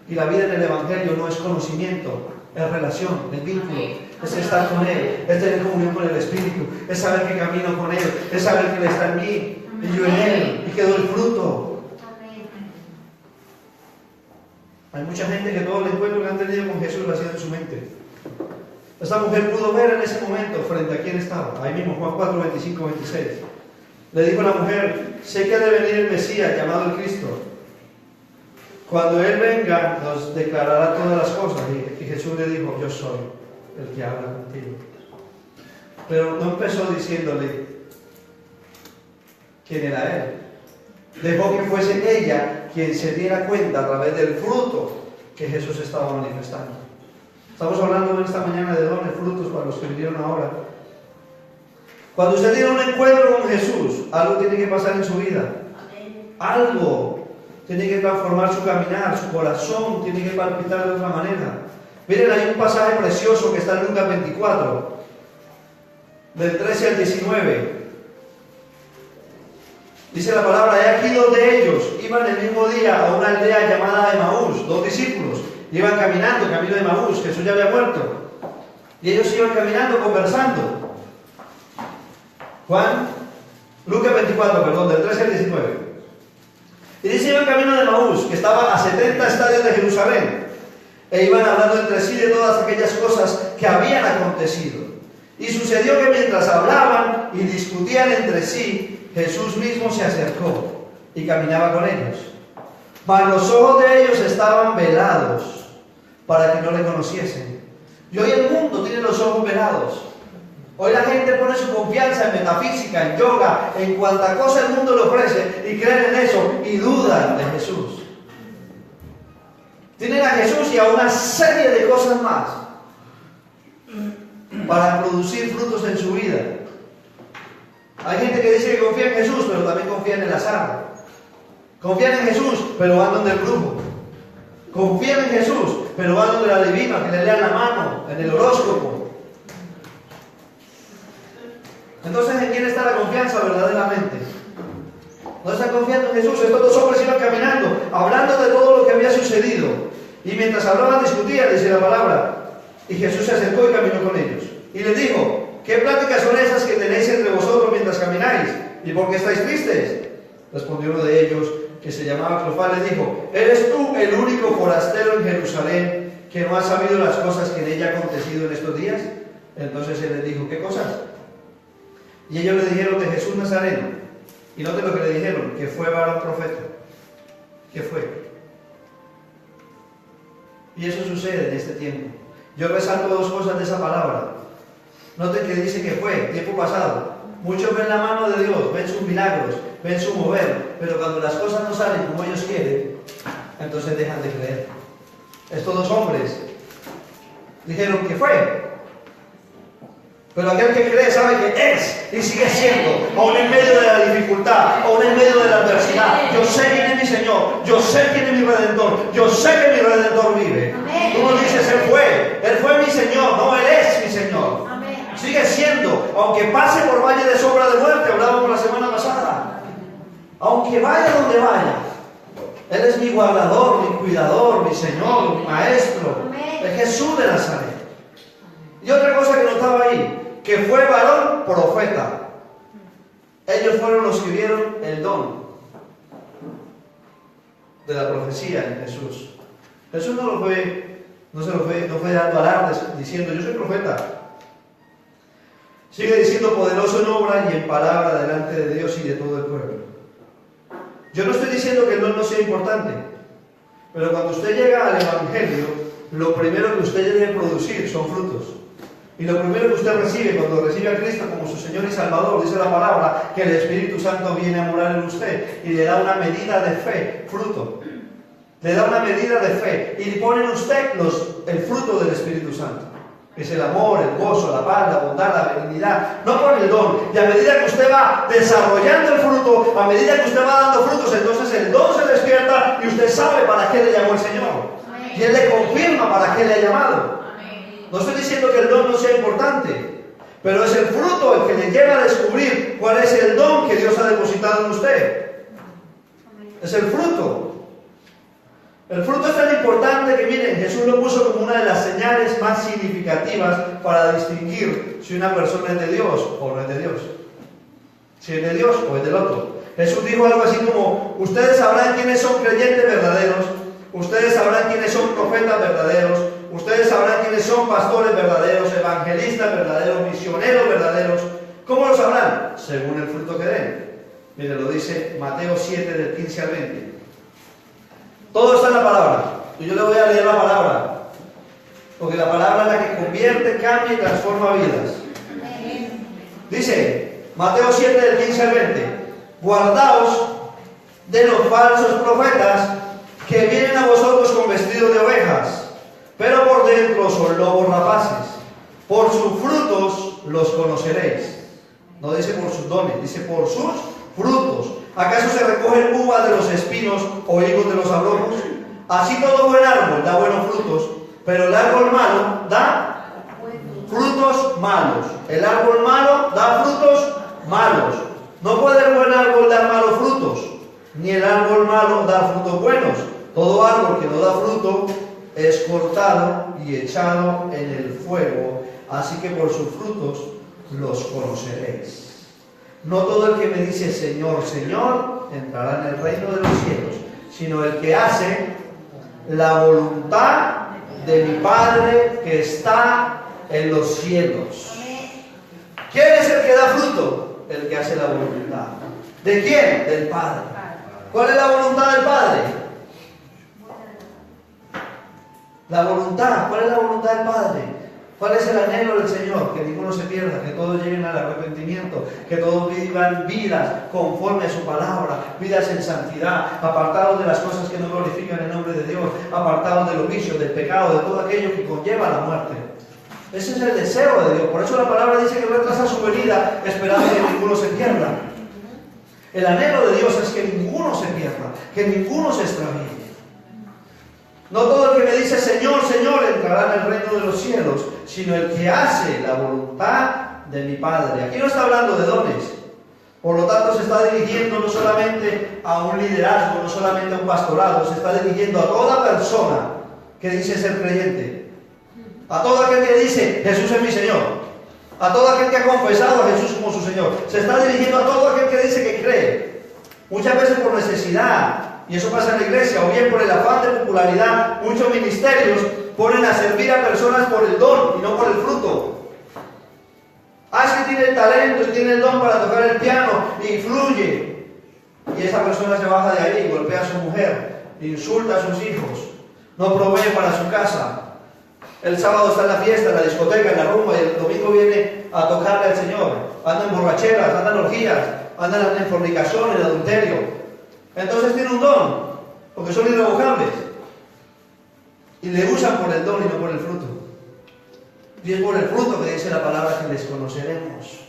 Y la vida en el Evangelio no es conocimiento, es relación, es vínculo, es estar con Él, es tener comunión con el Espíritu, es saber que camino con Él, es saber que Él está en mí y yo en Él y que doy fruto. Hay mucha gente que todo el encuentro que han tenido con Jesús lo ha sido en su mente. Esta mujer pudo ver en ese momento frente a quién estaba. Ahí mismo, Juan 4, 25, 26. Le dijo a la mujer, sé que ha de venir el Mesías llamado el Cristo. Cuando Él venga, nos declarará todas las cosas. Y Jesús le dijo, yo soy el que habla contigo. Pero no empezó diciéndole quién era Él. Dejó que fuese ella quien se diera cuenta a través del fruto que Jesús estaba manifestando. Estamos hablando en esta mañana de dones, frutos para los que vinieron ahora. Cuando usted tiene un encuentro con Jesús, algo tiene que pasar en su vida. Algo tiene que transformar su caminar, su corazón tiene que palpitar de otra manera. Miren, hay un pasaje precioso que está en Lucas 24, del 13 al 19. Dice la palabra, he aquí 2 de ellos iban el mismo día a una aldea llamada Emaús, 2 discípulos, iban caminando, camino de Emaús, Jesús ya había muerto. Y ellos iban caminando, conversando. Lucas 24, perdón, del 13 al 19. Y dice, iban camino de Maús, que estaba a 70 estadios de Jerusalén, e iban hablando entre sí de todas aquellas cosas que habían acontecido. Y sucedió que mientras hablaban y discutían entre sí, Jesús mismo se acercó y caminaba con ellos. Mas los ojos de ellos estaban velados para que no le conociesen. Y hoy el mundo tiene los ojos velados. Hoy la gente pone su confianza en metafísica, en yoga, en cuanta cosa el mundo le ofrece y creen en eso y dudan de Jesús. Tienen a Jesús y a una serie de cosas más para producir frutos en su vida. Hay gente que dice que confía en Jesús, pero también confía en el azar. Confían en Jesús, pero andan del brujo. Confían en Jesús, pero andan del adivino, a que le lean la mano, en el horóscopo. Entonces, ¿en quién está la confianza verdaderamente? No están confiando en Jesús. Estos dos hombres iban caminando, hablando de todo lo que había sucedido. Y mientras hablaban, discutían, dice la palabra. Y Jesús se acercó y caminó con ellos. Y les dijo, ¿qué pláticas son esas que tenéis entre vosotros mientras camináis? ¿Y por qué estáis tristes? Respondió uno de ellos, que se llamaba Cleofás, les dijo, ¿eres tú el único forastero en Jerusalén que no ha sabido las cosas que en ella han acontecido en estos días? Entonces él les dijo, ¿qué cosas? Y ellos le dijeron de Jesús Nazareno. Y noten lo que le dijeron, que fue varón profeta. ¿Qué fue? Y eso sucede en este tiempo. Yo resalto dos cosas de esa palabra. Noten que dice que fue, tiempo pasado. Muchos ven la mano de Dios, ven sus milagros, ven su mover, pero cuando las cosas no salen como ellos quieren, entonces dejan de creer. Estos dos hombres dijeron que fue. Pero aquel que cree sabe que es y sigue siendo, aún en medio de la dificultad, aún en medio de la adversidad. Yo sé quién es mi Señor, yo sé quién es mi Redentor, yo sé que mi Redentor vive. Tú no dices, Él fue mi Señor, no, Él es mi Señor. Sigue siendo, aunque pase por valle de sombra de muerte, hablábamos la semana pasada. Aunque vaya donde vaya, Él es mi guardador, mi cuidador, mi Señor, mi Maestro, es Jesús de Nazaret. Y otra cosa que notaba ahí, que fue varón profeta. Ellos fueron los que vieron el don de la profecía en Jesús. Jesús no fue dando alardes diciendo, yo soy profeta. Sigue diciendo, poderoso en obra y en palabra delante de Dios y de todo el pueblo. Yo no estoy diciendo que el don no sea importante, pero cuando usted llega al Evangelio, lo primero que usted debe producir son frutos. Y lo primero que usted recibe cuando recibe a Cristo como su Señor y Salvador, dice la palabra, que el Espíritu Santo viene a morar en usted y le da una medida de fe, fruto. Le da una medida de fe y pone en usted el fruto del Espíritu Santo. Es el amor, el gozo, la paz, la bondad, la benignidad. No por el don. Y a medida que usted va desarrollando el fruto, a medida que usted va dando frutos, entonces el don se despierta y usted sabe para qué le llamó el Señor. Y Él le confirma para qué le ha llamado. No estoy diciendo que el don no sea importante, pero es el fruto el que le lleva a descubrir cuál es el don que Dios ha depositado en usted. Es el fruto. El fruto es tan importante que, miren, Jesús lo puso como una de las señales más significativas para distinguir si una persona es de Dios o no es de Dios. Si es de Dios o es del otro. Jesús dijo algo así como, ustedes sabrán quiénes son creyentes verdaderos, ustedes sabrán quiénes son profetas verdaderos, ustedes sabrán quiénes son pastores verdaderos, evangelistas verdaderos, misioneros verdaderos. ¿Cómo lo sabrán? Según el fruto que den. Mire, lo dice Mateo 7, del 15 al 20. Todo está en la palabra. Y yo le voy a leer la palabra. Porque la palabra es la que convierte, cambia y transforma vidas. Dice, Mateo 7, del 15 al 20. Guardaos de los falsos profetas que vienen a vosotros con vestidos de ovejas, pero por dentro son lobos rapaces. Por sus frutos los conoceréis. No dice por sus dones, dice por sus frutos. ¿Acaso se recogen uvas de los espinos o higos de los abrojos? Así todo buen árbol da buenos frutos, pero el árbol malo da frutos malos. El árbol malo da frutos malos. No puede el buen árbol dar malos frutos, ni el árbol malo dar frutos buenos. Todo árbol que no da fruto es cortado y echado en el fuego. así que por sus frutos los conoceréis. No todo el que me dice Señor, Señor, entrará en el reino de los cielos, sino el que hace la voluntad de mi Padre que está en los cielos. ¿Quién es el que da fruto? El que hace la voluntad. ¿De quién? Del Padre. ¿Cuál es la voluntad del Padre? La voluntad. ¿Cuál es la voluntad del Padre? ¿Cuál es el anhelo del Señor? Que ninguno se pierda, que todos lleguen al arrepentimiento, que todos vivan vidas conforme a su palabra, vidas en santidad, apartados de las cosas que no glorifican el nombre de Dios, apartados de los vicios, del pecado, de todo aquello que conlleva la muerte. Ese es el deseo de Dios. Por eso la palabra dice que retrasa su venida, esperando que ninguno se pierda. El anhelo de Dios es que ninguno se pierda, que ninguno se extravíe. No todo el que me dice Señor, Señor entrará en el reino de los cielos, sino el que hace la voluntad de mi Padre. Aquí no está hablando de dones. Por lo tanto, se está dirigiendo no solamente a un liderazgo, no solamente a un pastorado, se está dirigiendo a toda persona que dice ser creyente. A todo aquel que dice Jesús es mi Señor. A todo aquel que ha confesado a Jesús como su Señor. Se está dirigiendo a todo aquel que dice que cree. Muchas veces por necesidad. Y eso pasa en la iglesia, o bien por el afán de popularidad. Muchos ministerios ponen a servir a personas por el don y no por el fruto. Es que tiene el talento y tiene el don para tocar el piano y fluye. Y esa persona se baja de ahí, golpea a su mujer, insulta a sus hijos, no provee para su casa. El sábado está en la fiesta, en la discoteca, en la rumba, y el domingo viene a tocarle al Señor. Anda en borracheras, anda en orgías, anda en fornicación, en adulterio. Entonces tiene un don, porque son irrevocables. Y le usan por el don y no por el fruto. Y es por el fruto que dice la palabra que les conoceremos.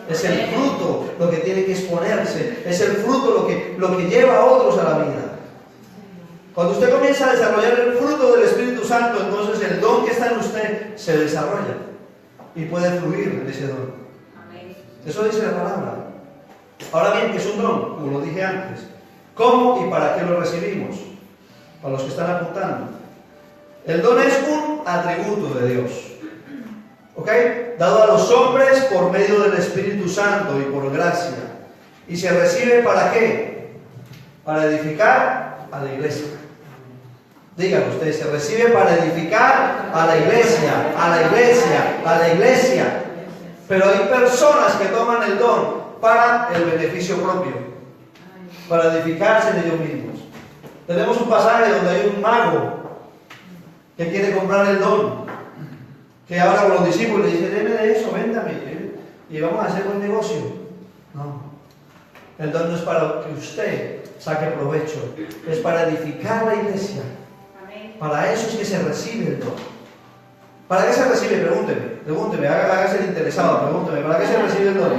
Es el fruto lo que tiene que exponerse. Es el fruto lo que lleva a otros a la vida. Cuando usted comienza a desarrollar el fruto del Espíritu Santo, entonces el don que está en usted se desarrolla. Y puede fluir en ese don. Eso dice la palabra. Ahora bien, ¿qué es un don? Como lo dije antes. ¿Cómo y para qué lo recibimos? Para los que están apuntando. El don es un atributo de Dios. ¿Ok? Dado a los hombres por medio del Espíritu Santo y por gracia. ¿Y se recibe para qué? Para edificar a la iglesia. Díganlo ustedes, se recibe para edificar a la iglesia, a la iglesia, a la iglesia. Pero hay personas que toman el don para el beneficio propio, para edificarse de ellos mismos. Tenemos un pasaje donde hay un mago que quiere comprar el don, que habla con los discípulos y dice, deme de eso, véndame, y vamos a hacer buen negocio. No, el don no es para que usted saque provecho, es para edificar la iglesia. Para eso es que se recibe el don. ¿Para qué se recibe? Pregúnteme, hágase el interesado, pregúnteme, ¿para qué se recibe el don?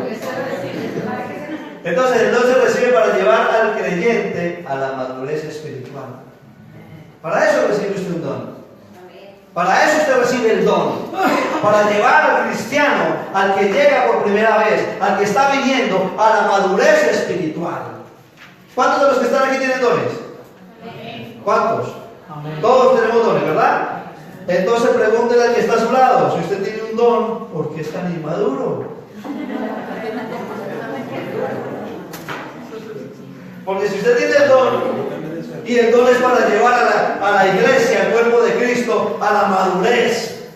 Entonces el don se recibe para llevar al creyente a la madurez espiritual. Para eso recibe usted un don. Para eso usted recibe el don. Para llevar al cristiano, al que llega por primera vez, al que está viniendo a la madurez espiritual. ¿Cuántos de los que están aquí tienen dones? ¿Cuántos? Todos tenemos dones, ¿verdad? Entonces pregúntele al que está a su lado, si usted tiene un don, ¿por qué es tan inmaduro? Porque si usted tiene el don, y el don es para llevar a la iglesia, al cuerpo de Cristo, a la madurez,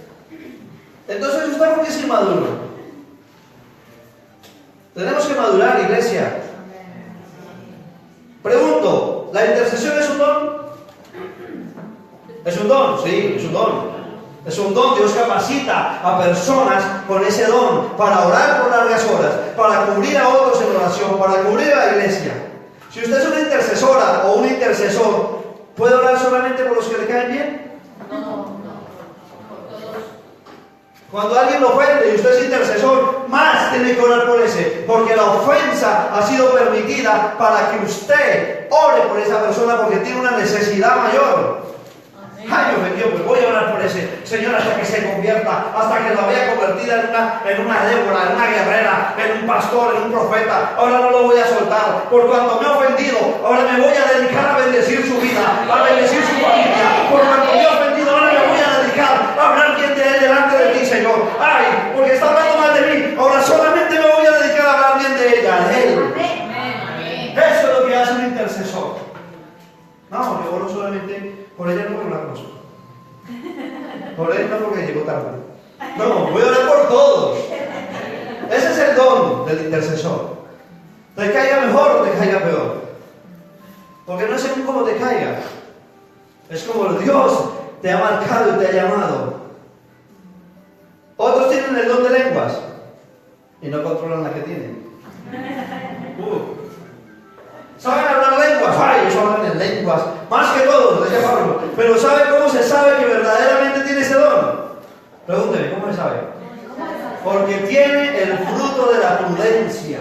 entonces usted ¿por qué es inmaduro? Tenemos que madurar, iglesia. Pregunto, ¿la intercesión es un don? ¿Es un don? Sí, es un don. Es un don. Dios capacita a personas con ese don para orar por largas horas, para cubrir a otros en oración, para cubrir a la iglesia. Si usted es una intercesora o un intercesor, ¿puede orar solamente por los que le caen bien? No. Cuando alguien lo ofende y usted es intercesor, más tiene que orar por ese, porque la ofensa ha sido permitida para que usted ore por esa persona porque tiene una necesidad mayor. Ay, me ofendió, pues voy a orar por ese Señor hasta que se convierta, hasta que la vea convertida en una Débora, en una guerrera, en un pastor, en un profeta. Ahora no lo voy a soltar, por cuanto me ha ofendido, ahora me voy a dedicar a bendecir su vida, a bendecir su familia. Por cuanto me ha ofendido, ahora me voy a dedicar a hablar bien de él delante de ti, Señor. Ay, porque está hablando mal de mí. Ahora solamente me voy a dedicar a hablar bien de ella, de él. Eso es lo que hace un intercesor. No, yo oro solamente por ella, no porque no la conozco. Por él no porque llegó tarde. No, voy a orar por todos. Ese es el don del intercesor. Te caiga mejor o te caiga peor. Porque no es según cómo te caiga. Es como Dios te ha marcado y te ha llamado. Otros tienen el don de lenguas y no controlan la que tienen. ¿Saben hablar lenguas? ¡Ay! Ellos hablan en lenguas. Más que todos, decía Pablo. Pero ¿sabe cómo se sabe que verdaderamente tiene ese don? Pregúnteme, ¿cómo se sabe? Porque tiene el fruto de la prudencia.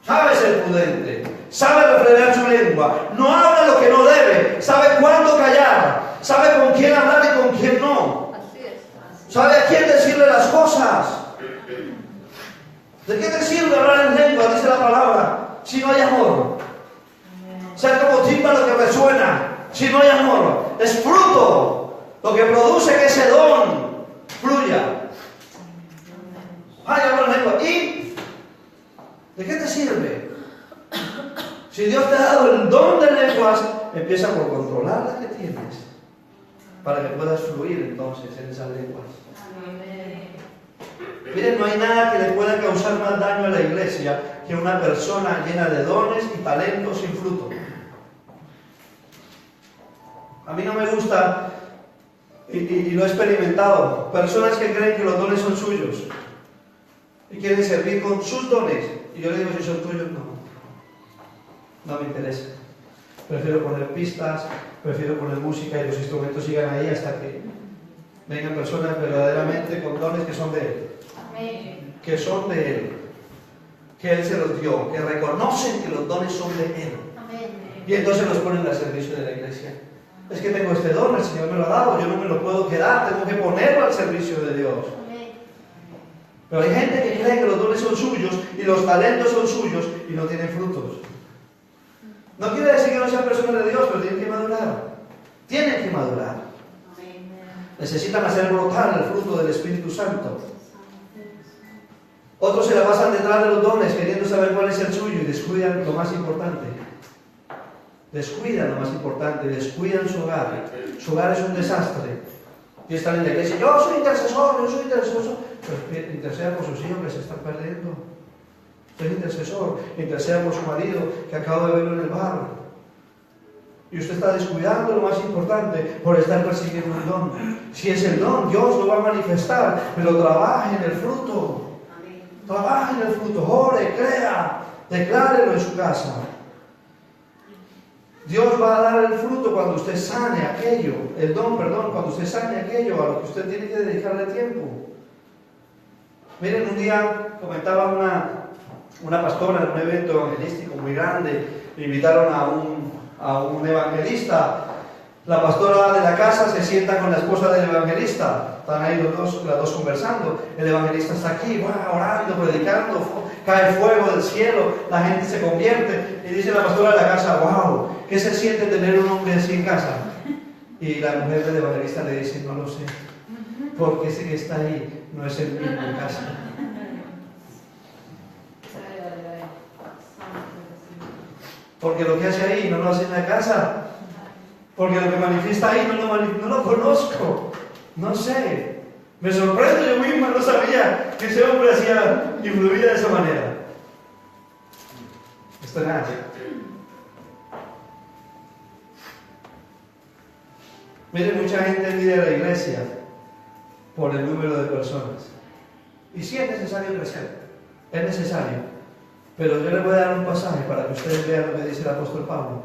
Sabe ser prudente. Sabe refrenar su lengua. No habla lo que no debe. Sabe cuándo callar. Sabe con quién hablar y con quién no. Sabe a quién decirle las cosas. ¿De qué te sirve hablar en lengua? Dice la palabra. Si no hay amor. Ser como tímpano que resuena. Si no hay amor. Es fruto. Lo que produce que ese don fluya. Ay, hablar en lengua. ¿Y de qué te sirve? Si Dios te ha dado el don de lenguas, empieza por controlar la que tienes. Para que puedas fluir entonces en esas lenguas. Miren, no hay nada que le pueda causar más daño a la iglesia que una persona llena de dones y talentos sin fruto. A mí no me gusta, y lo he experimentado, personas que creen que los dones son suyos y quieren servir con sus dones. Y yo le digo, si son tuyos, no me interesa. Prefiero poner pistas, prefiero poner música y los instrumentos sigan ahí hasta que vengan personas verdaderamente con dones que son de Él. Que son de Él, que Él se los dio, que reconocen que los dones son de Él. Y entonces los ponen al servicio de la iglesia. Es que tengo este don, el Señor me lo ha dado, yo no me lo puedo quedar, tengo que ponerlo al servicio de Dios. Pero hay gente que cree que los dones son suyos y los talentos son suyos y no tienen frutos. No quiere decir que no sean personas de Dios, pero tienen que madurar. Tienen que madurar. Necesitan hacer brotar el fruto del Espíritu Santo. Otros se la pasan detrás de los dones queriendo saber cuál es el suyo y descuidan lo más importante. Descuidan lo más importante, descuidan su hogar. Su hogar es un desastre. Y están en la iglesia, yo soy intercesor. Pues interceda por sus hijos que se están perdiendo. Usted es intercesor, interceda por su marido que acaba de verlo en el bar. Y usted está descuidando lo más importante por estar persiguiendo el don. Si es el don, Dios lo va a manifestar, pero trabaje en el fruto. Trabaje en el fruto, ore, crea, declárelo en su casa. Dios va a dar el fruto cuando usted sane aquello, el don, perdón, cuando usted sane aquello a lo que usted tiene que dedicarle tiempo. Miren, un día comentaba una pastora en un evento evangelístico muy grande, me invitaron a un evangelista. La pastora de la casa se sienta con la esposa del evangelista, están ahí las dos conversando. El evangelista está aquí, orando, predicando, cae fuego del cielo, la gente se convierte. Y dice la pastora de la casa, wow, ¿qué se siente tener un hombre así en casa? Y la mujer del evangelista le dice, no lo sé, porque ese que está ahí no es el mismo en casa. Porque lo que hace ahí no lo hace en la casa. Porque lo que manifiesta ahí no lo conozco. No sé. Me sorprendo, yo misma no sabía que ese hombre hacía y fluía de esa manera. Esto es nada. Miren, mucha gente mide a la iglesia por el número de personas. Y sí es necesario crecer. Es necesario. Pero yo les voy a dar un pasaje para que ustedes vean lo que dice el apóstol Pablo.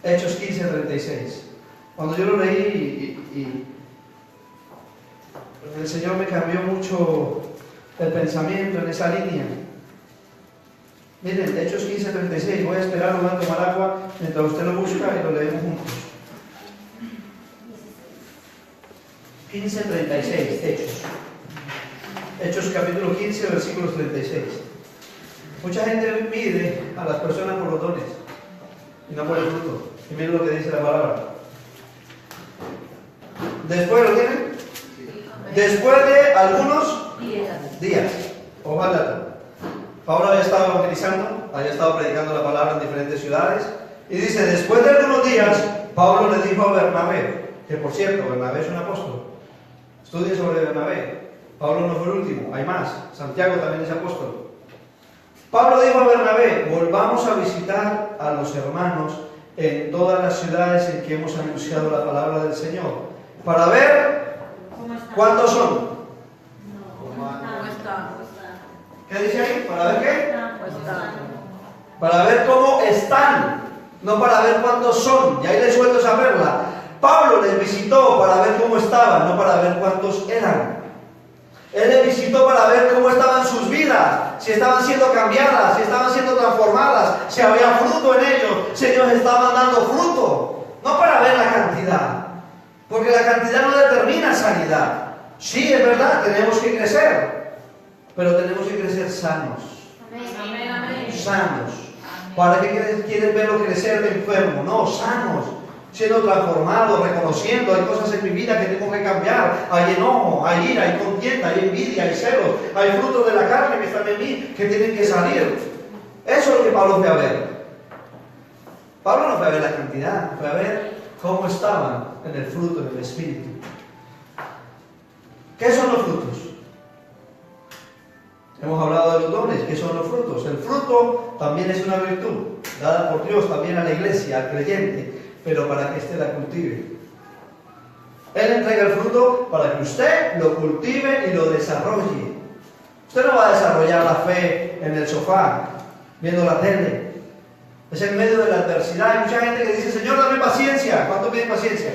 Hechos 15:36. Cuando yo lo leí y el Señor me cambió mucho el pensamiento en esa línea. Miren, Hechos 15:36. Voy a esperar, voy a tomar agua mientras usted lo busca y lo leemos juntos. 15:36, Hechos. Hechos capítulo 15, versículos 36. Mucha gente mide a las personas por los dones y no por el fruto. Y miren lo que dice la palabra. Después, ¿lo tienen? Después de algunos días. Ojalá. Pablo había estado evangelizando, había estado predicando la palabra en diferentes ciudades. Y dice, después de algunos días, Pablo le dijo a Bernabé, que por cierto, Bernabé es un apóstol. Estudien sobre Bernabé. Pablo no fue el último, hay más. Santiago también es apóstol. Pablo dijo a Bernabé, volvamos a visitar a los hermanos en todas las ciudades en que hemos anunciado la palabra del Señor, para ver cuántos son. ¿Qué dice ahí? ¿Para ver qué? Para ver cómo están, no para ver cuántos son. Y ahí les suelto esa perla. Pablo les visitó para ver cómo estaban, no para ver cuántos eran. Él les visitó para ver cómo estaban sus vidas, si estaban siendo cambiadas, si estaban siendo transformadas, si había fruto en ellos, si ellos estaban dando fruto. No para ver la cantidad, porque la cantidad no determina sanidad. Sí, es verdad, tenemos que crecer, pero tenemos que crecer sanos. Sanos. ¿Para qué quieres verlo crecer de enfermo? No, sanos, siendo transformados, reconociendo, hay cosas en mi vida que tengo que cambiar, hay enojo, hay ira, hay contienda, hay envidia, hay celos, hay frutos de la carne que están en mí, que tienen que salir. Eso es lo que Pablo fue a ver. Pablo no fue a ver la cantidad, fue a ver cómo estaban en el fruto del Espíritu. ¿Qué son los frutos? Hemos hablado de los dones. ¿Qué son los frutos? El fruto también es una virtud, dada por Dios también a la iglesia, al creyente, pero para que éste la cultive. Él entrega el fruto para que usted lo cultive y lo desarrolle. Usted no va a desarrollar la fe en el sofá, viendo la tele. Es en medio de la adversidad. Hay mucha gente que dice, Señor, dame paciencia. ¿Cuánto pide paciencia?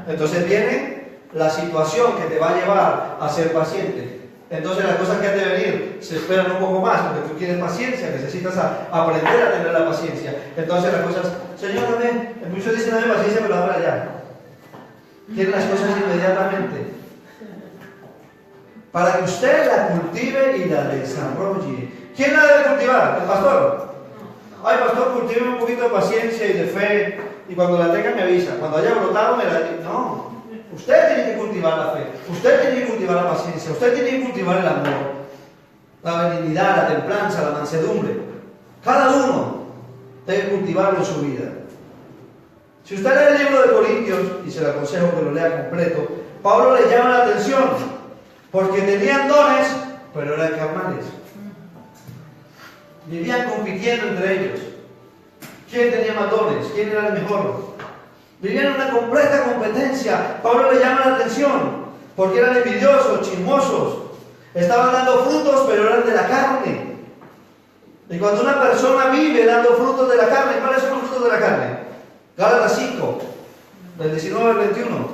Entonces viene la situación que te va a llevar a ser paciente. Entonces las cosas que han de venir se esperan un poco más, porque tú quieres paciencia, necesitas aprender a tener la paciencia. Entonces las cosas, Señor, dame, muchos dicen dame paciencia, pero dame ya. Quieren las cosas inmediatamente. Para que usted la cultive y la desarrolle. ¿Quién la debe cultivar? ¿El pastor? Ay, pastor, cultive un poquito de paciencia y de fe, y cuando la tenga me avisa. Cuando haya brotado me la dice. No. Usted tiene que cultivar la fe, usted tiene que cultivar la paciencia, usted tiene que cultivar el amor, la benignidad, la templanza, la mansedumbre. Cada uno debe cultivarlo en su vida. Si usted lee el libro de Corintios, y se le aconsejo que lo lea completo, Pablo le llama la atención, porque tenían dones, pero eran carnales. Vivían compitiendo entre ellos. ¿Quién tenía más dones? ¿Quién era el mejor? Vivían en una completa competencia. Pablo le llama la atención porque eran envidiosos, chismosos, estaban dando frutos, pero eran de la carne. Y cuando una persona vive dando frutos de la carne, ¿cuáles son los frutos de la carne? Gálatas 5, del 19 al 21.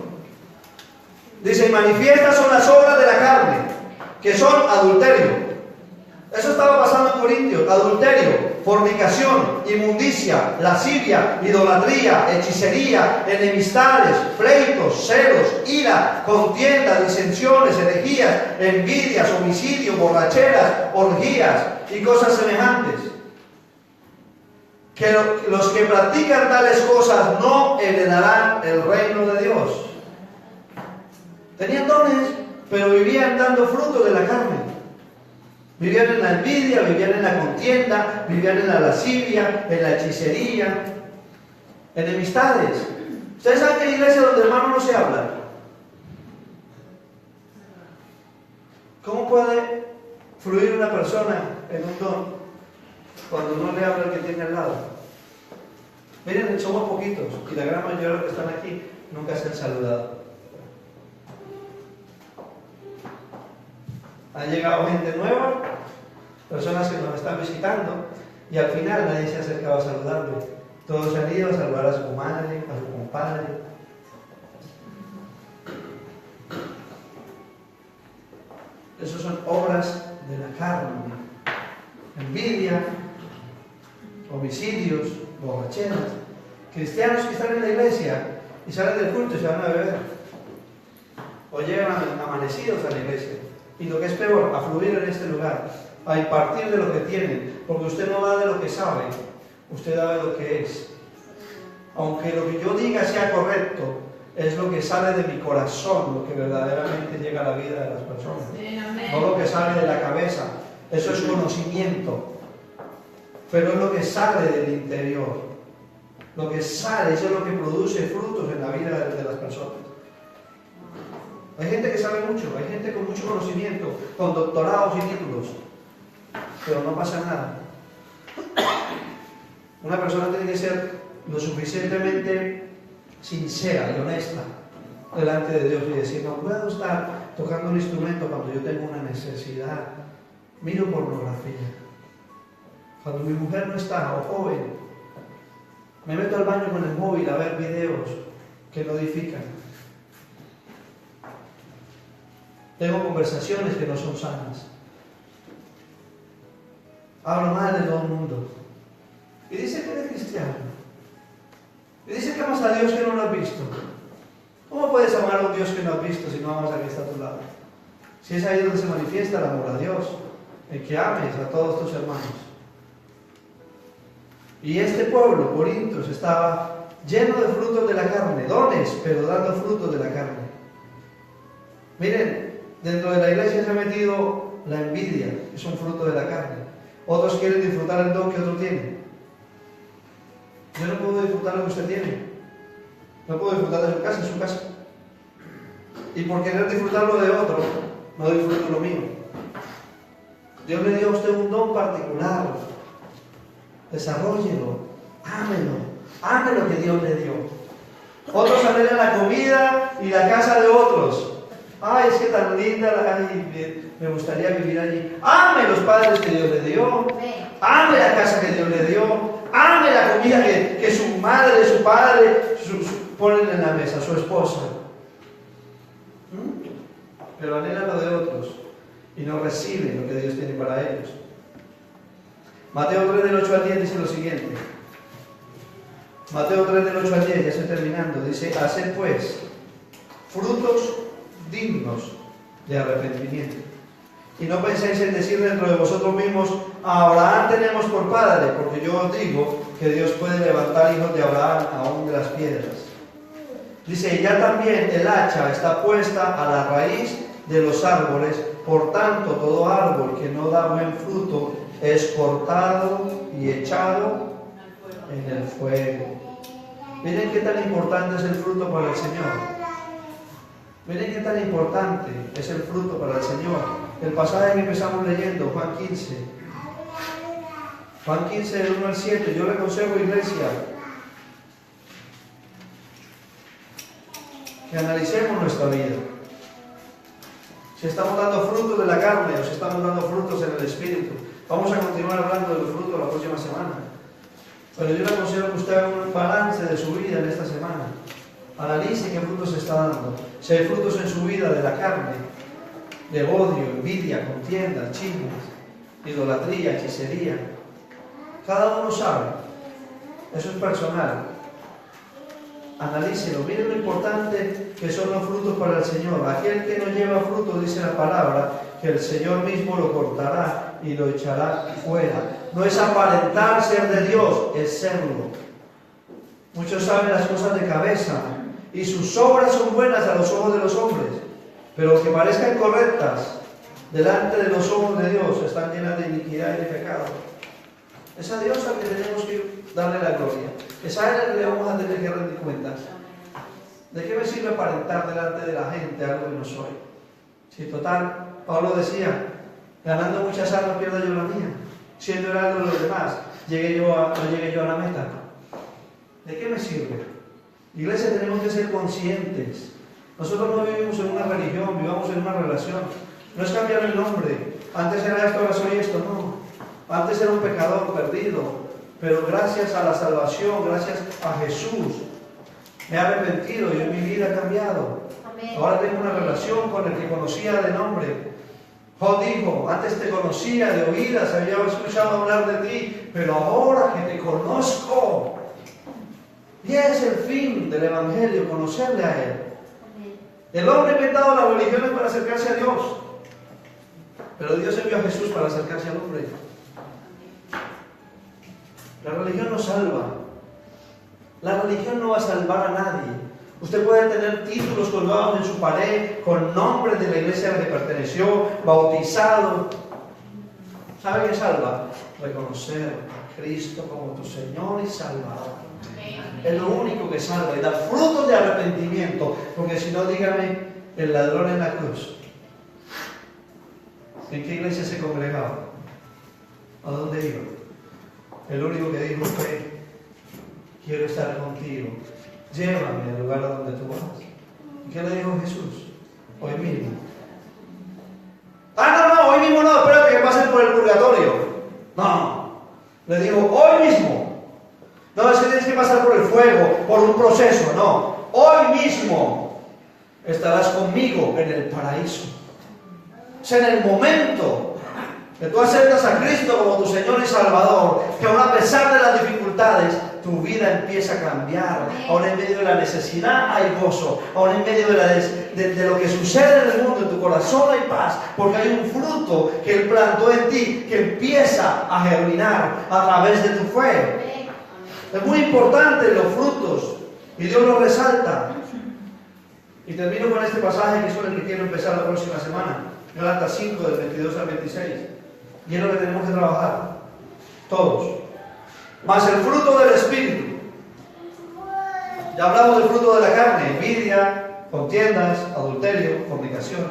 Dice, y manifiestas son las obras de la carne, que son adulterio. Eso estaba pasando en Corintios: adulterio, fornicación, inmundicia, lascivia, idolatría, hechicería, enemistades, pleitos, celos, ira, contienda, disensiones, herejías, envidias, homicidios, borracheras, orgías y cosas semejantes. Que los que practican tales cosas no heredarán el reino de Dios. Tenían dones, pero vivían dando fruto de la carne. Vivían en la envidia, vivían en la contienda, vivían en la lascivia, en la hechicería, enemistades. ¿Ustedes saben que hay iglesias donde hermano no se habla? ¿Cómo puede fluir una persona en un don cuando no le habla el que tiene al lado? Miren, somos poquitos y la gran mayoría de los que están aquí nunca se han saludado. Han llegado gente nueva, personas que nos están visitando, y al final nadie se ha acercado a saludarle. Todos han ido a saludar a su madre, a su compadre. Esas son obras de la carne. Envidia, homicidios, borracheras. Cristianos que están en la iglesia y salen del culto y se van a beber. O llegan amanecidos a la iglesia. Y lo que es peor, a fluir en este lugar, a impartir de lo que tienen, porque usted no da de lo que sabe, usted da de lo que es. Aunque lo que yo diga sea correcto, es lo que sale de mi corazón, lo que verdaderamente llega a la vida de las personas. No lo que sale de la cabeza. Eso es conocimiento. Pero es lo que sale del interior. Lo que sale, eso es lo que produce frutos en la vida de las personas. Hay gente que sabe mucho, hay gente con mucho conocimiento, con doctorados y títulos, pero no pasa nada. Una persona tiene que ser lo suficientemente sincera y honesta delante de Dios y decir, no puedo estar tocando un instrumento cuando yo tengo una necesidad. Miro pornografía. Cuando mi mujer no está, o joven, me meto al baño con el móvil a ver videos que no edifican. Tengo conversaciones que no son sanas. Hablo mal de todo el mundo. Y dice que eres cristiano. Y dice que amas a Dios que no lo has visto. ¿Cómo puedes amar a un Dios que no has visto si no amas a que está a tu lado? Si es ahí donde se manifiesta el amor a Dios, el que ames a todos tus hermanos. Y este pueblo, Corintios, estaba lleno de frutos de la carne, dones, pero dando frutos de la carne. Miren, dentro de la iglesia se ha metido la envidia, es un fruto de la carne. Otros quieren disfrutar el don que otro tiene. Yo no puedo disfrutar lo que usted tiene. No puedo disfrutar de su casa, es su casa. Y por querer disfrutarlo de otro, no disfruto lo mío. Dios le dio a usted un don particular. Desarróllelo, ame lo que Dios le dio. Otros anhelan la comida y la casa de otros. Ay, es que tan linda, me gustaría vivir allí. Ame los padres que Dios le dio. Ame la casa que Dios le dio. Ame la comida que su madre, su padre ponen en la mesa, su esposa. Pero anhela lo de otros y no recibe lo que Dios tiene para ellos. Mateo 3 del 8 al 10 dice lo siguiente. Mateo 3 del 8 al 10, ya estoy terminando. Dice, haced pues frutos dignos de arrepentimiento. Y no penséis en decir dentro de vosotros mismos, a Abraham tenemos por padre, porque yo os digo que Dios puede levantar hijos de Abraham aún de las piedras. Dice, y ya también el hacha está puesta a la raíz de los árboles, por tanto todo árbol que no da buen fruto es cortado y echado en el fuego. Miren qué tan importante es el fruto para el Señor. Miren qué tan importante es el fruto para el Señor. El pasaje que empezamos leyendo, Juan 15. Juan 15, del 1 al 7. Yo le aconsejo, iglesia, que analicemos nuestra vida. Si estamos dando frutos de la carne o si estamos dando frutos en el Espíritu. Vamos a continuar hablando de los frutos la próxima semana. Pero yo le aconsejo que usted haga un balance de su vida en esta semana. Analice qué frutos está dando. Si hay frutos en su vida de la carne, de odio, envidia, contienda, chismes, idolatría, hechicería. Cada uno sabe. Eso es personal. Analícelo. Miren lo importante que son los frutos para el Señor. Aquel que no lleva fruto, dice la palabra, que el Señor mismo lo cortará y lo echará fuera. No es aparentar ser de Dios, es serlo. Muchos saben las cosas de cabeza y sus obras son buenas a los ojos de los hombres, pero que parezcan correctas delante de los ojos de Dios están llenas de iniquidad y de pecado. Es a Dios al que tenemos que darle la gloria. Es a Él al que le vamos a tener que rendir cuentas. ¿De qué me sirve aparentar delante de la gente algo que no soy? Si total, Pablo decía, ganando muchas almas pierdo yo la mía, siendo heraldo de los demás, no llegué yo a la meta. ¿De qué me sirve? Iglesia, tenemos que ser conscientes. Nosotros no vivimos en una religión, vivamos en una relación. No es cambiar el nombre. Antes era esto, ahora soy esto, no. Antes era un pecador perdido, pero gracias a la salvación, gracias a Jesús, me he arrepentido y mi vida ha cambiado. Amén. Ahora tengo una relación con el que conocía de nombre. Job dijo, antes te conocía de oídas, había escuchado hablar de ti, pero ahora que te conozco. Y es el fin del Evangelio, conocerle a Él. El hombre ha inventado las religiones para acercarse a Dios, pero Dios envió a Jesús para acercarse al hombre. La religión no salva. La religión no va a salvar a nadie. Usted puede tener títulos colgados en su pared con nombres de la iglesia a la que perteneció, bautizado. ¿Sabe qué salva? Reconocer a Cristo como tu Señor y Salvador. Es lo único que salva y da frutos de arrepentimiento. Porque si no, dígame, el ladrón en la cruz, ¿en qué iglesia se congregaba? ¿A dónde iba? El único que dijo fue: quiero estar contigo, llévame al lugar a donde tú vas. ¿Y qué le dijo Jesús? Hoy mismo. No, hoy mismo no, espérate que pasen por el purgatorio. No, le dijo hoy mismo. No es que tienes que pasar por el fuego, por un proceso, no. Hoy mismo estarás conmigo en el paraíso. O sea, en el momento que tú aceptas a Cristo como tu Señor y Salvador, que aún a pesar de las dificultades, tu vida empieza a cambiar. Aún en medio de la necesidad hay gozo. Aún en medio de lo que sucede en el mundo, en tu corazón hay paz. Porque hay un fruto que Él plantó en ti que empieza a germinar a través de tu fe. Es muy importante los frutos y Dios los resalta. Y termino con este pasaje que es con el que quiero empezar la próxima semana. Gálatas 5 del 22 al 26. Y es lo que tenemos que trabajar todos. Mas el fruto del Espíritu. Ya hablamos del fruto de la carne: envidia, contiendas, adulterio, fornicación.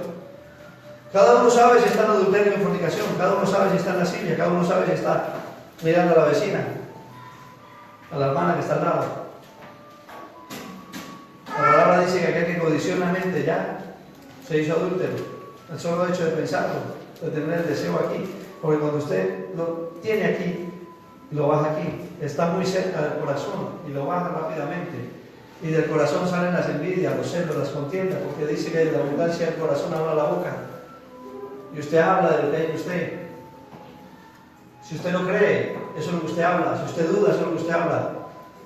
Cada uno sabe si está en adulterio o en fornicación. Cada uno sabe si está en lascivia. Cada uno sabe si está mirando a la vecina, a la hermana que está al lado. La palabra dice que aquel que codiciosamente ya se hizo adúltero. El solo hecho de pensarlo, de tener el deseo aquí. Porque cuando usted lo tiene aquí, lo baja aquí, está muy cerca del corazón y lo baja rápidamente. Y del corazón salen las envidias, los celos, las contiendas, porque dice que de la abundancia del corazón habla la boca. Y usted habla de lo que hay en usted. Si usted no cree, eso es lo que usted habla. Si usted duda, eso es lo que usted habla.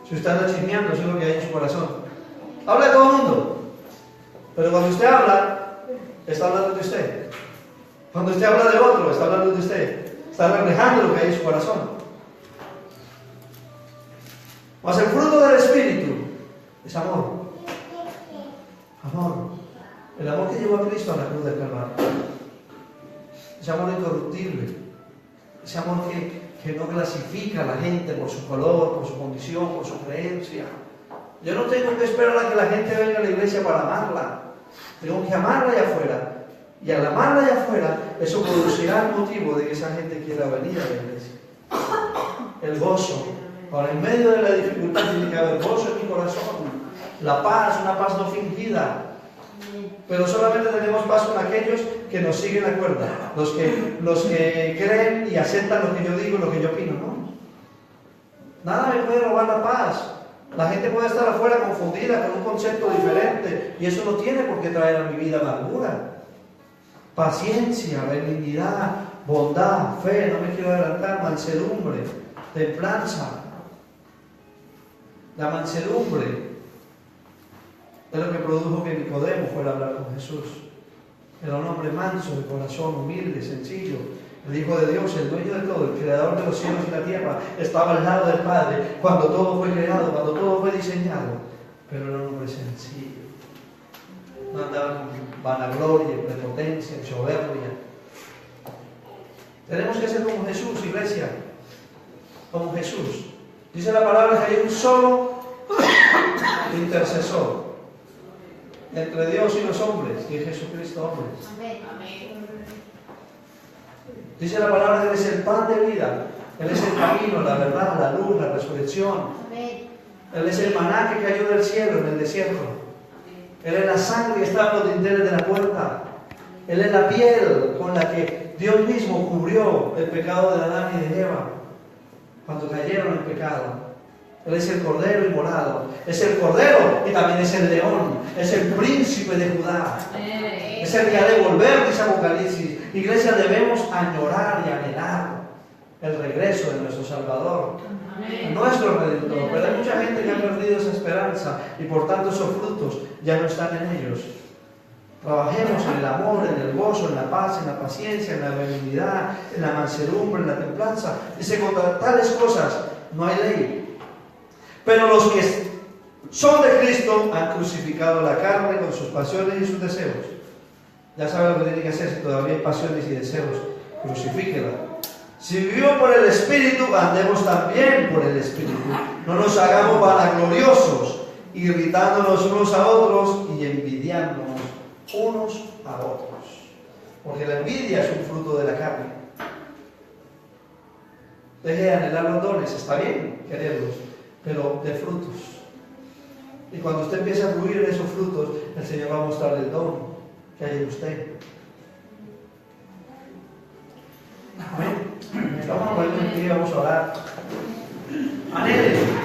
Si usted anda chismeando, eso es lo que hay en su corazón. Habla de todo el mundo. Pero cuando usted habla, está hablando de usted. Cuando usted habla de otro, está hablando de usted. Está reflejando lo que hay en su corazón. Mas el fruto del Espíritu es amor. Amor. El amor que llevó a Cristo a la cruz del Calvario. Ese amor incorruptible. Ese amor que no clasifica a la gente por su color, por su condición, por su creencia. Yo no tengo que esperar a que la gente venga a la iglesia para amarla. Tengo que amarla allá afuera. Y al amarla allá afuera, eso producirá el motivo de que esa gente quiera venir a la iglesia. El gozo. Ahora, en medio de la dificultad tiene que haber gozo en mi corazón. La paz, una paz no fingida. Pero solamente tenemos paz con aquellos que nos siguen la cuerda. Los que creen y aceptan lo que yo digo, lo que yo opino, ¿no? Nada me puede robar la paz. La gente puede estar afuera confundida con un concepto diferente. Y eso no tiene por qué traer a mi vida amargura. Paciencia, benignidad, bondad, fe, no me quiero adelantar, mansedumbre, templanza. La mansedumbre es lo que produjo que Nicodemo fuera a hablar con Jesús. Era un hombre manso, de corazón humilde, sencillo, el Hijo de Dios, el dueño de todo, el creador de los cielos y la tierra, estaba al lado del Padre cuando todo fue creado, cuando todo fue diseñado. Pero era un hombre sencillo. No andaba con vanagloria, prepotencia, soberbia. Tenemos que ser como Jesús, iglesia. Como Jesús. Dice la palabra que hay un solo intercesor entre Dios y los hombres, y es Jesucristo hombre. Dice la palabra que Él es el pan de vida. Él es el camino, la verdad, la luz, la resurrección. Él es el maná que cayó del cielo en el desierto. Él es la sangre que está en los dinteles de la puerta. Él es la piel con la que Dios mismo cubrió el pecado de Adán y de Eva cuando cayeron en pecado. Él es el Cordero inmolado. Es el Cordero y también es el León. Es el Príncipe de Judá. Es el que ha de volver, dice Apocalipsis. Iglesia, debemos añorar y anhelar el regreso de nuestro Salvador, nuestro Redentor. Pero hay mucha gente que ha perdido esa esperanza y por tanto esos frutos ya no están en ellos. Trabajemos en el amor, en el gozo, en la paz, en la paciencia, en la benignidad, en la mansedumbre, en la templanza. Dice, contra tales cosas no hay ley. Pero los que son de Cristo, han crucificado la carne con sus pasiones y sus deseos. Ya sabe lo que tiene que hacer. Si todavía hay pasiones y deseos, crucifíquela. Si vivimos por el Espíritu, andemos también por el Espíritu. No nos hagamos vanagloriosos, irritándonos unos a otros y envidiándonos unos a otros. Porque la envidia es un fruto de la carne. Deje de anhelar los dones, está bien quererlos, pero de frutos. Y cuando usted empieza a fluir en esos frutos, el Señor va a mostrarle el don que hay en usted. Amén. Vamos a poner en pie, vamos a orar. Anhele.